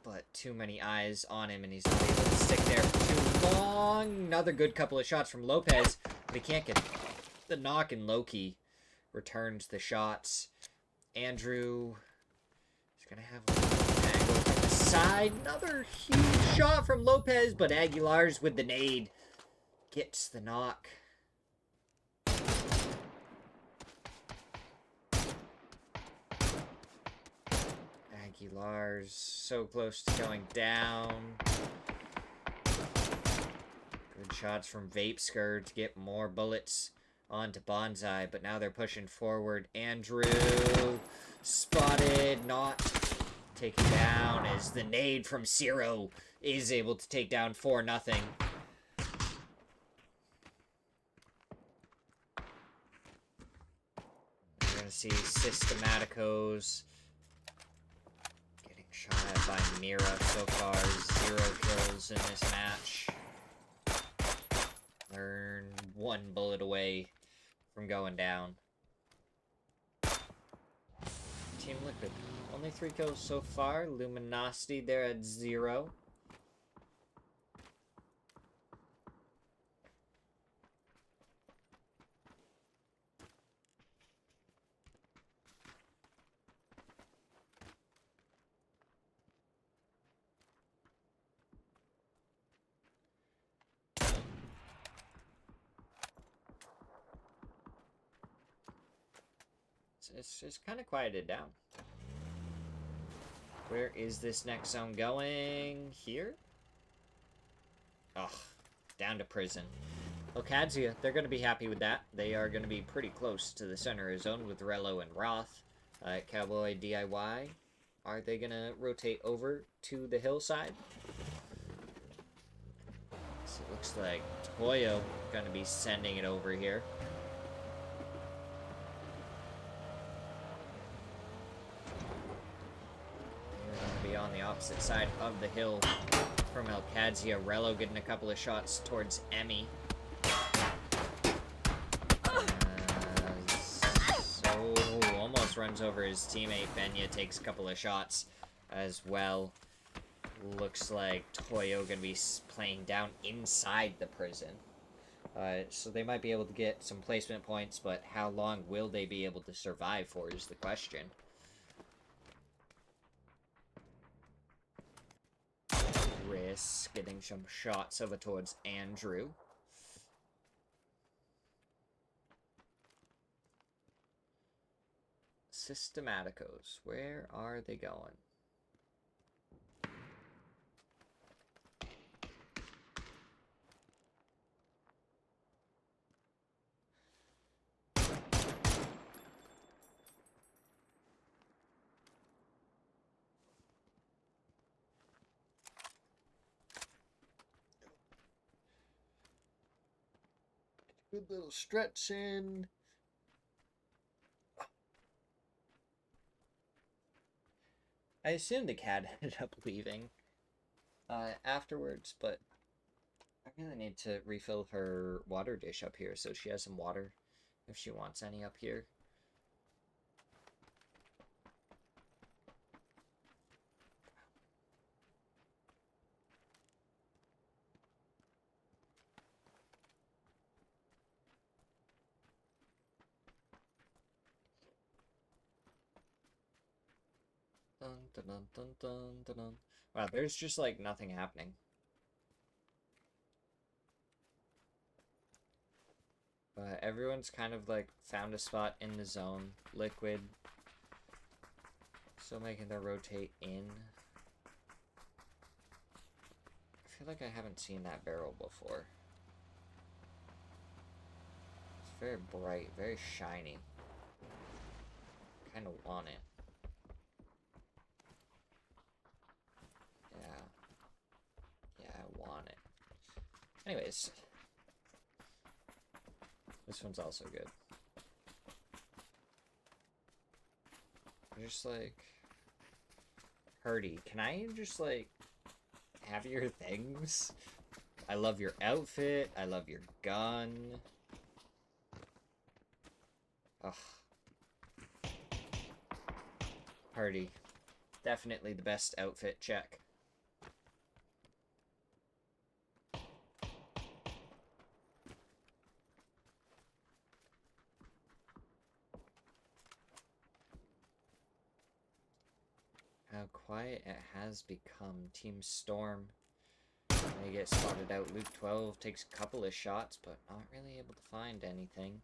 but too many eyes on him and he's not able to stick there for too long. Another good couple of shots from Lopez, but he can't get the knock, and Loki returns the shots. Andrew is gonna have an angle from the side. Another huge shot from Lopez, but Aguilar's with the nade gets the knock. Aguilar's so close to going down. Good shots from Vape Skirt to get more bullets onto Bonsai, but now they're pushing forward. Andrew spotted, not taken down as the nade from Zero is able to take down 4-0. We're going to see Systematicos getting shot at by Mira so far. 0 kills in this match. They're 1 bullet away from going down. Team Liquid, only 3 kills so far. Luminosity, they're at 0. It's just kind of quieted down. Where is this next zone going? Here? Ugh, down to prison. Okadzia, they're going to be happy with that. They are going to be pretty close to the center of the zone with Rello and Roth. Cowboy DIY, are they going to rotate over to the hillside? So it looks like Toyo going to be sending it over here. On the opposite side of the hill from Okadzia. Rello getting a couple of shots towards Emmy. So almost runs over his teammate. Benya takes a couple of shots as well. Looks like Toyo gonna be playing down inside the prison. So they might be able to get some placement points, but how long will they be able to survive for is the question. Risk getting some shots over towards Andrew. Systematicos, where are they going? Good little stretch in. I assume the cat ended up leaving afterwards, but I really need to refill her water dish up here so she has some water if she wants any up here. Dun, dun, dun, dun, dun, dun, dun. Wow, there's just like nothing happening. Everyone's kind of like found a spot in the zone. Liquid still making their rotate in. I feel like I haven't seen that barrel before. It's very bright, very shiny. Kind of want it. Yeah. Yeah, I want it. Anyways. This one's also good. I'm just like... Purdy, can I just like... have your things? I love your outfit. I love your gun. Ugh. Purdy. Definitely the best outfit, check. How quiet it has become. Team Storm. They get spotted out. Luke 12 takes a couple of shots, but not really able to find anything.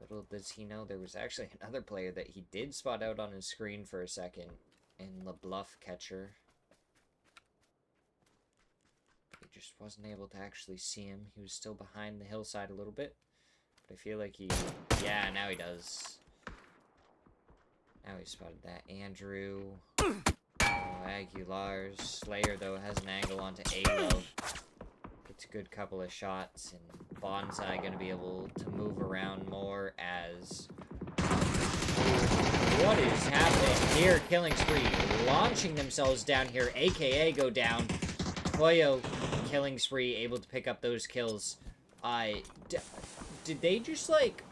Little does he know there was actually another player that he did spot out on his screen for a second in LeBluff Catcher. He just wasn't able to actually see him. He was still behind the hillside a little bit. But I feel like he... yeah, now he does. Now he spotted that. Andrew. Aguilar's. Slayer, though, has an angle onto A-Low. Gets a good couple of shots. And Bonsai going to be able to move around more as... what is happening here? Killing spree. Launching themselves down here. AKA go down. Toyo killing spree. Able to pick up those kills. Did they just, like...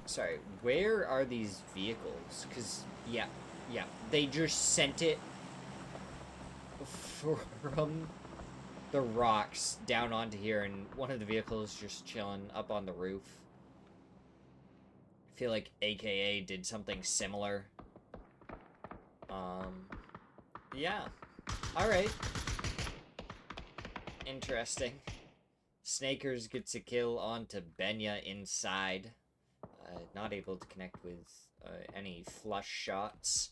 sorry, where are these vehicles? Because, yeah, they just sent it from the rocks down onto here, and one of the vehicles just chilling up on the roof. I feel like AKA did something similar. Yeah. Alright. Interesting. Snakers gets a kill onto Benya inside. Not able to connect with any flush shots.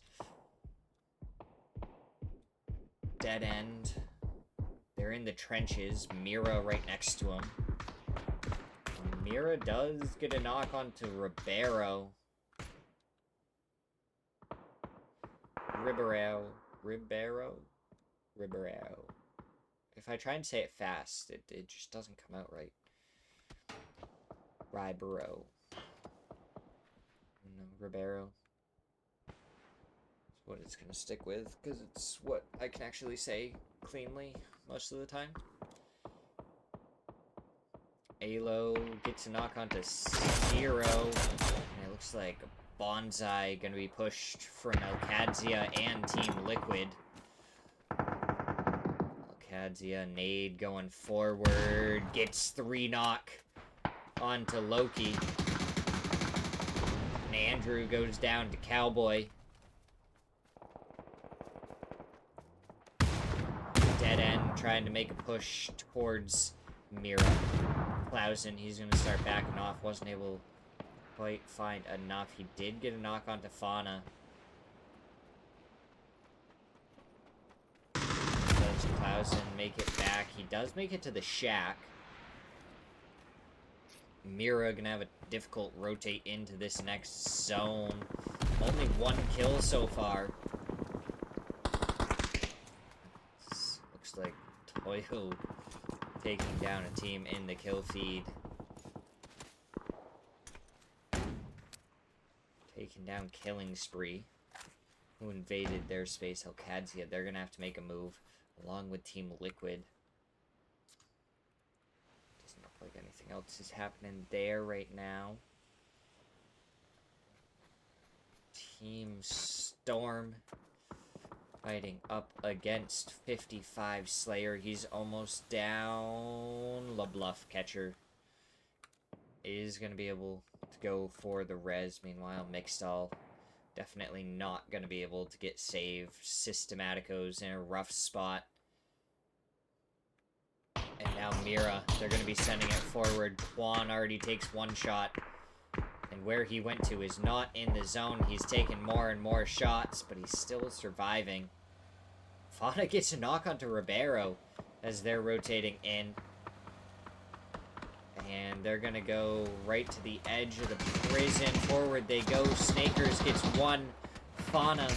Dead end. They're in the trenches. Mira right next to him. Mira does get a knock onto Ribeiro. Ribeiro. If I try and say it fast, it just doesn't come out right. Ribeiro. No, Ribeiro. That's what it's gonna stick with, because it's what I can actually say cleanly most of the time. Alo gets a knock onto Zero, and it looks like Bonsai gonna be pushed from Alcadzia and Team Liquid. Alcadzia, nade going forward, gets 3 knock onto Loki. And Andrew goes down to Cowboy. Dead end trying to make a push towards Mira. Clausen, he's going to start backing off. Wasn't able to quite find enough. He did get a knock onto Fauna. Does Clausen make it back? He does make it to the shack. Mira going to have a difficult rotate into this next zone. Only 1 kill so far. Looks like Toyo taking down a team in the kill feed. Taking down Killing Spree, who invaded their space. Alcadzia, they're going to have to make a move, along with Team Liquid. Doesn't look like anything else is happening there right now. Team Storm fighting up against 55 Slayer. He's almost down. LeBluff Catcher is going to be able to go for the res. Meanwhile, Mixstall Definitely not going to be able to get saved. Systematicos in a rough spot. And now Mira, they're going to be sending it forward. Quan already takes one shot. And where he went to is not in the zone. He's taken more and more shots, but he's still surviving. Fauna gets a knock onto Ribeiro as they're rotating in. And they're going to go right to the edge of the prison. Forward they go. Snakers gets one. Fauna.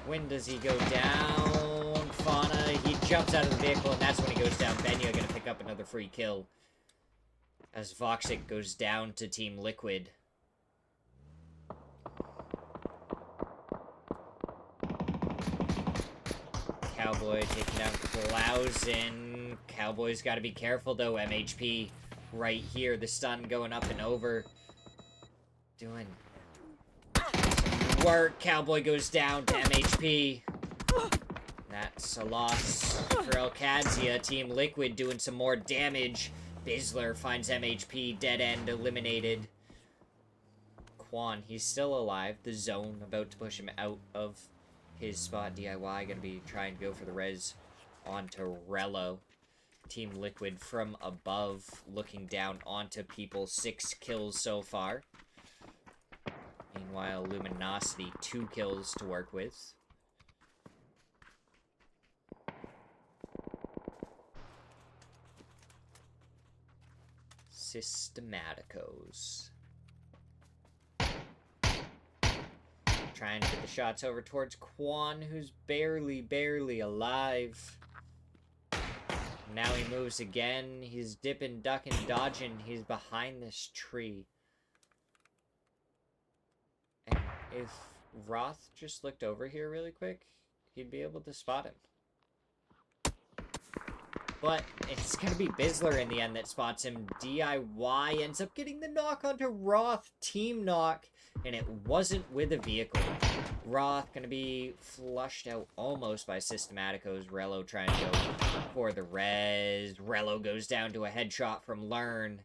When does he go down? Fauna, he jumps out of the vehicle, and that's when he goes down. Benya going to pick up another free kill. As Voxic goes down to Team Liquid. Cowboy taking down Klausen. Cowboy's got to be careful, though. MHP right here. The stun going up and over. Doing work. Cowboy goes down to MHP. That's a loss for Alcadzia. Team Liquid doing some more damage. Bizzler finds MHP. Dead end eliminated. Quan, he's still alive. The zone about to push him out of his spot. DIY gonna be trying to go for the res onto Rello. Team Liquid from above looking down onto people. 6 kills so far. Meanwhile, Luminosity 2 kills to work with. Systematicos. Trying to get the shots over towards Quan, who's barely alive. Now he moves again. He's dipping, ducking, dodging. He's behind this tree. And if Roth just looked over here really quick, he'd be able to spot him. But it's going to be Bizzler in the end that spots him. DIY ends up getting the knock onto Roth. Team knock. And it wasn't with a vehicle. Roth going to be flushed out almost by Systematicos. Rello trying to go for the res. Rello goes down to a headshot from Learn.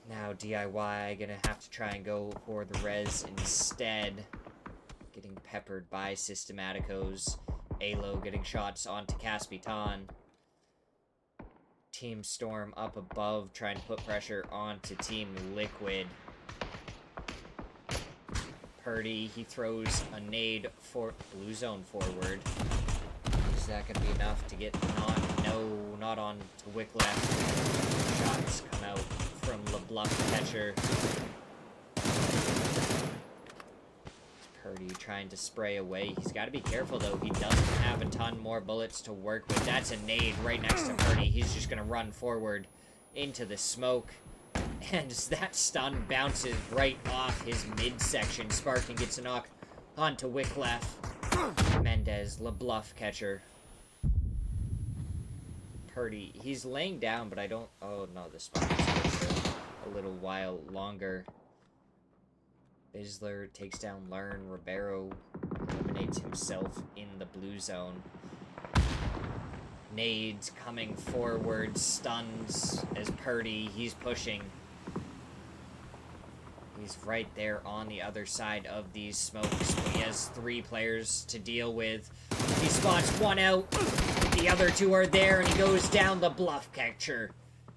Now DIY going to have to try and go for the res instead. Getting peppered by Systematicos. Alo getting shots onto Caspitan. Team Storm up above, trying to put pressure onto Team Liquid. Purdy, he throws a nade for blue zone forward. Is that going to be enough to get not on to Wyclef. Shots come out from LeBluff catcher. Purdy trying to spray away. He's got to be careful, though. He doesn't have a ton more bullets to work with. That's a nade right next to Purdy. He's just going to run forward into the smoke. And that stun bounces right off his midsection. Sparking gets a knock onto Wyclef. Mendez, LeBluff catcher. Purdy, he's laying down, but I don't... Oh, no, the spot is for a little while longer. Bizzler takes down Learn. Ribeiro eliminates himself in the blue zone. Nades coming forward. Stuns as Purdy. He's pushing. He's right there on the other side of these smokes. He has 3 players to deal with. He spots one out. The other 2 are there, and he goes down the bluff catcher.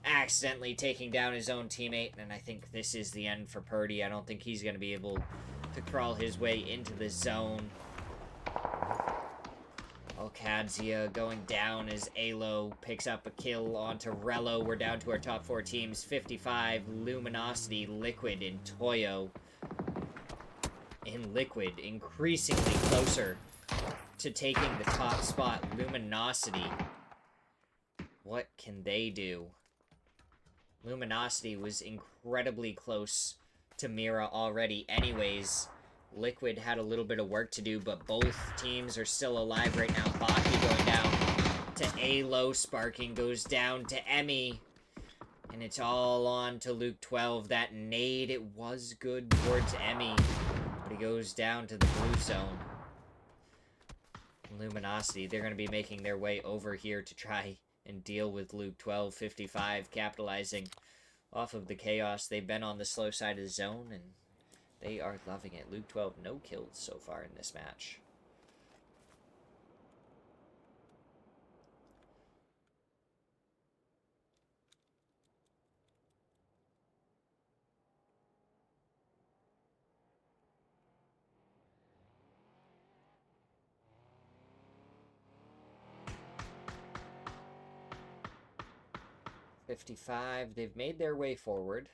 Accidentally taking down his own teammate, and I think this is the end for Purdy. I don't think he's going to be able to crawl his way into the zone. Alcadzia going down as Alo picks up a kill onto Rello. We're down to our top 4 teams. 55, Luminosity, Liquid, and Toyo. In Liquid, increasingly closer to taking the top spot. Luminosity, what can they do? Luminosity was incredibly close to Mira already anyways. Liquid had a little bit of work to do, but both teams are still alive right now. Baki going down to Alo. Sparking goes down to Emmy. And it's all on to Luke 12. That nade, it was good towards Emmy. But he goes down to the blue zone. Luminosity, they're going to be making their way over here to try and deal with Luke 12. 55 capitalizing off of the chaos. They've been on the slow side of the zone, and they are loving it. Luke 12, no kills so far in this match. .55, they've made their way forward.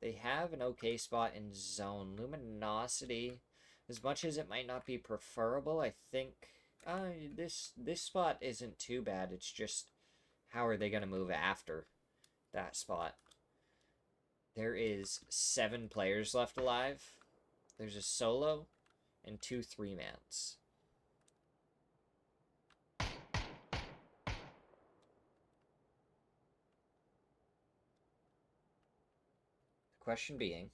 They have an okay spot in zone. Luminosity, as much as it might not be preferable, I think this spot isn't too bad. It's just, how are they going to move after that spot? There is 7 players left alive. There's a solo and 2 3-mans. Question being,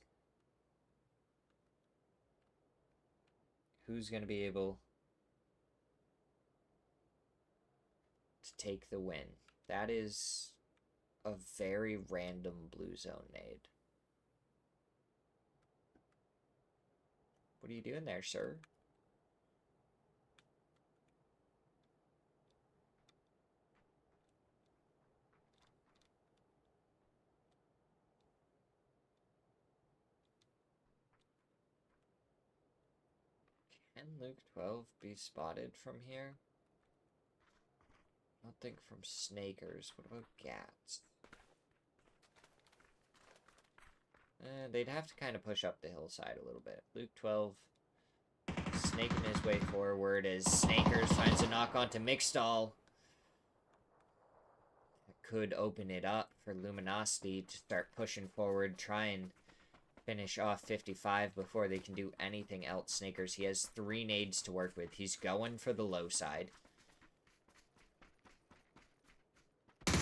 who's going to be able to take the win? That is a very random blue zone nade. What are you doing there, sir? Can Luke 12 be spotted from here? I don't think from Snakers. What about Gats? They'd have to kind of push up the hillside a little bit. Luke 12 snaking his way forward as Snakers finds a knock onto Mixstall. Could open it up for Luminosity to start pushing forward, try and finish off 55 before they can do anything else. Snakers, he has 3 nades to work with. He's going for the low side. This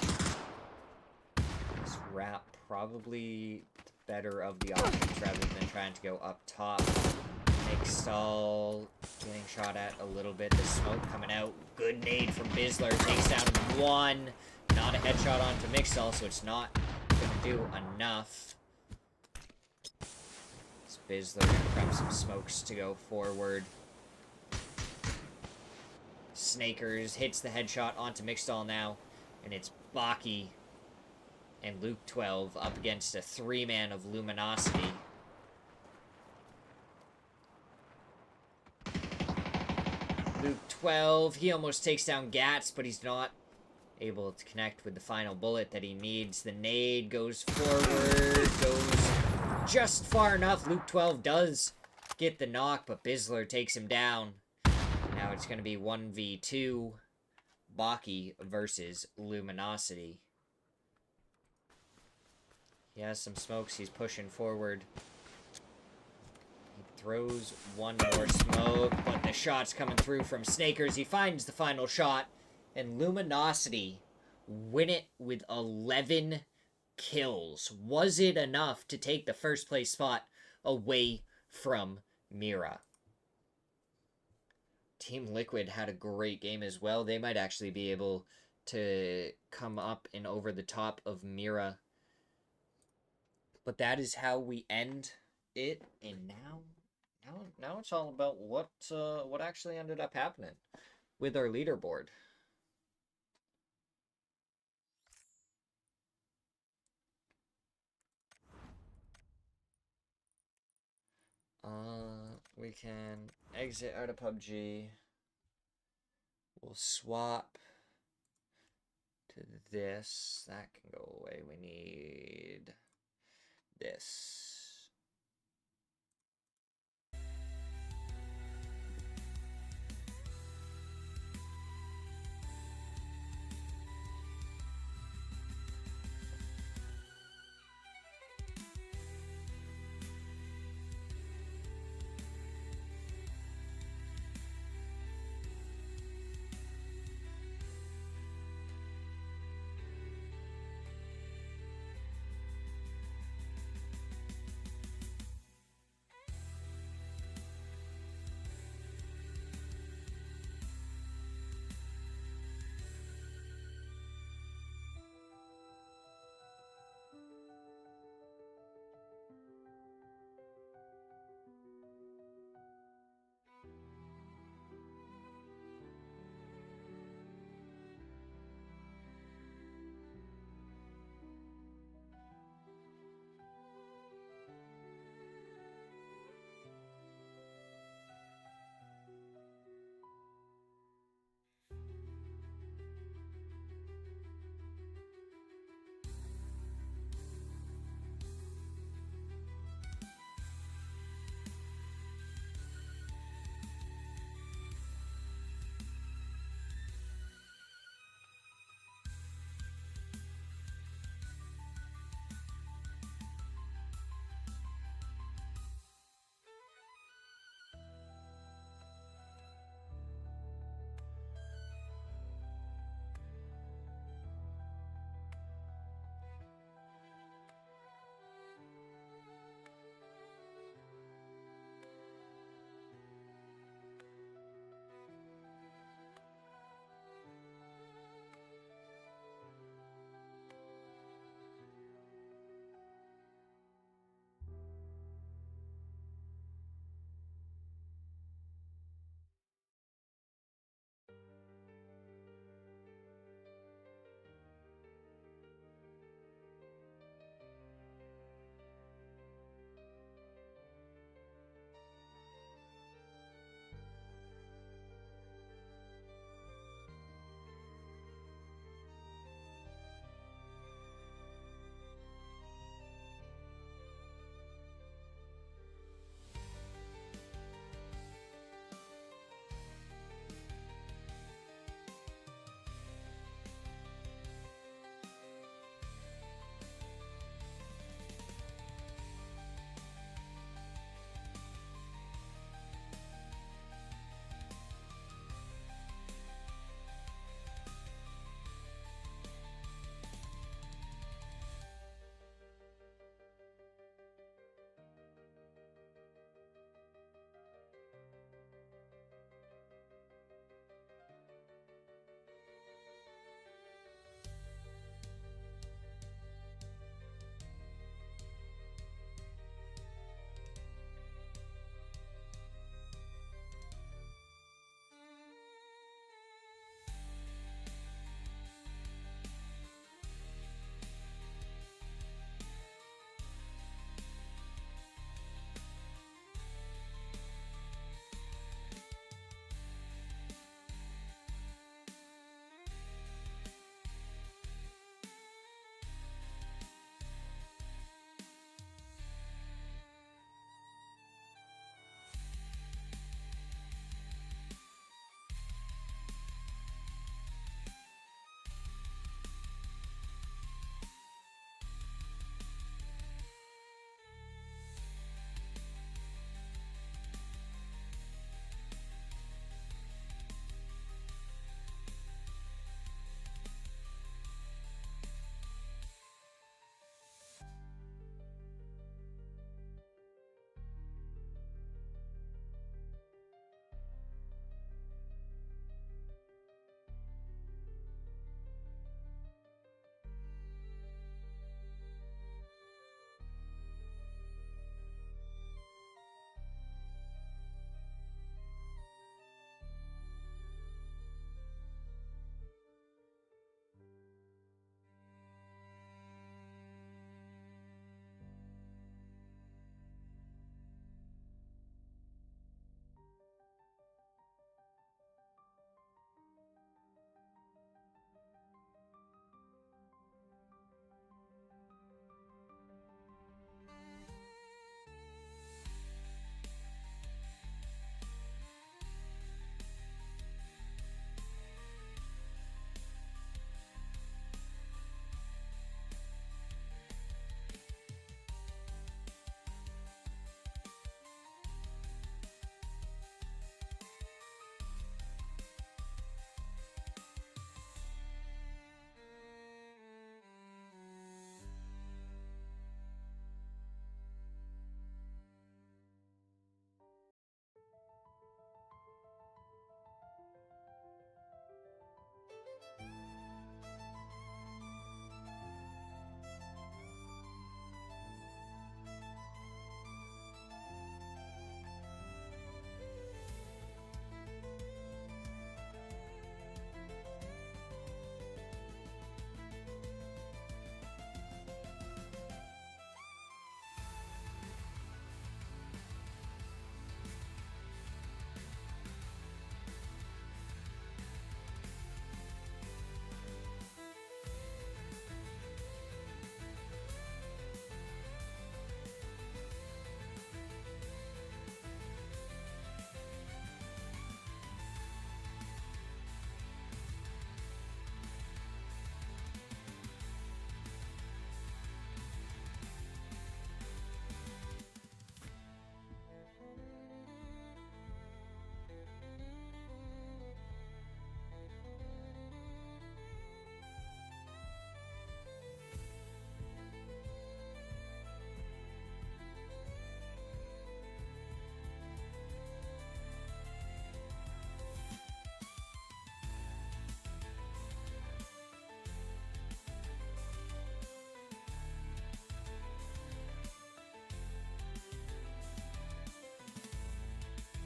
wrap probably better of the options rather than trying to go up top. Mixstall getting shot at a little bit. The smoke coming out. Good nade from Bizzler. Takes down 1. Not a headshot onto Mixstall, so it's not going to do enough. Bizzler gonna grab some smokes to go forward. Snakers hits the headshot onto Mixstall now, and it's Baki and Luke 12 up against a 3-man of Luminosity. Luke 12, he almost takes down Gats, but he's not able to connect with the final bullet that he needs. The nade goes forward, goes just far enough. Luke 12 does get the knock, but Bizzler takes him down. Now it's going to be 1v2. Baki versus Luminosity. He has some smokes. He's pushing forward. He throws one more smoke, but the shot's coming through from Snakers. He finds the final shot, and Luminosity win it with 11 kills. Was it enough to take the first place spot away from Mira? Team Liquid had a great game as well. They might actually be able to come up and over the top of Mira. But that is how we end it. And now it's all about what actually ended up happening with our leaderboard. We can exit out of PUBG. We'll swap to this. That can go away. We need this.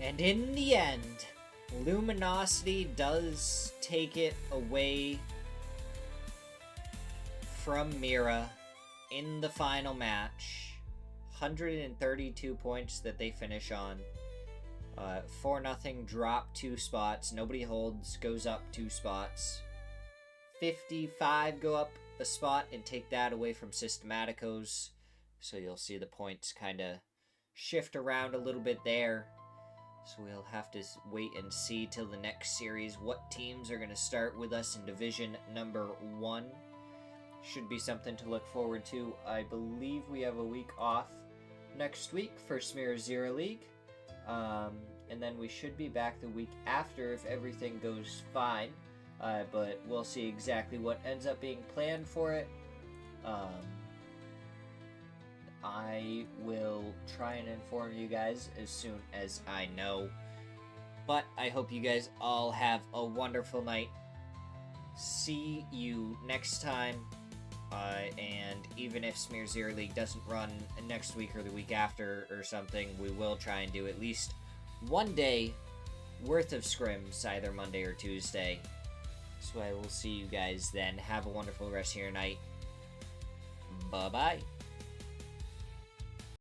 And in the end, Luminosity does take it away from Mira in the final match. 132 points that they finish on. 4-0, drop 2 spots. Nobody holds, goes up 2 spots. 55 go up a spot and take that away from Systematicos. So you'll see the points kind of shift around a little bit there. So we'll have to wait and see till the next series what teams are going to start with us in Division number 1. Should be something to look forward to. I believe we have a week off next week for Smirzera League. And then we should be back the week after if everything goes fine. But we'll see exactly what ends up being planned for it. I will try and inform you guys as soon as I know. But I hope you guys all have a wonderful night. See you next time. And even if Smirzera League doesn't run next week or the week after or something, we will try and do at least one day worth of scrims, either Monday or Tuesday. So I will see you guys then. Have a wonderful rest of your night. Bye-bye.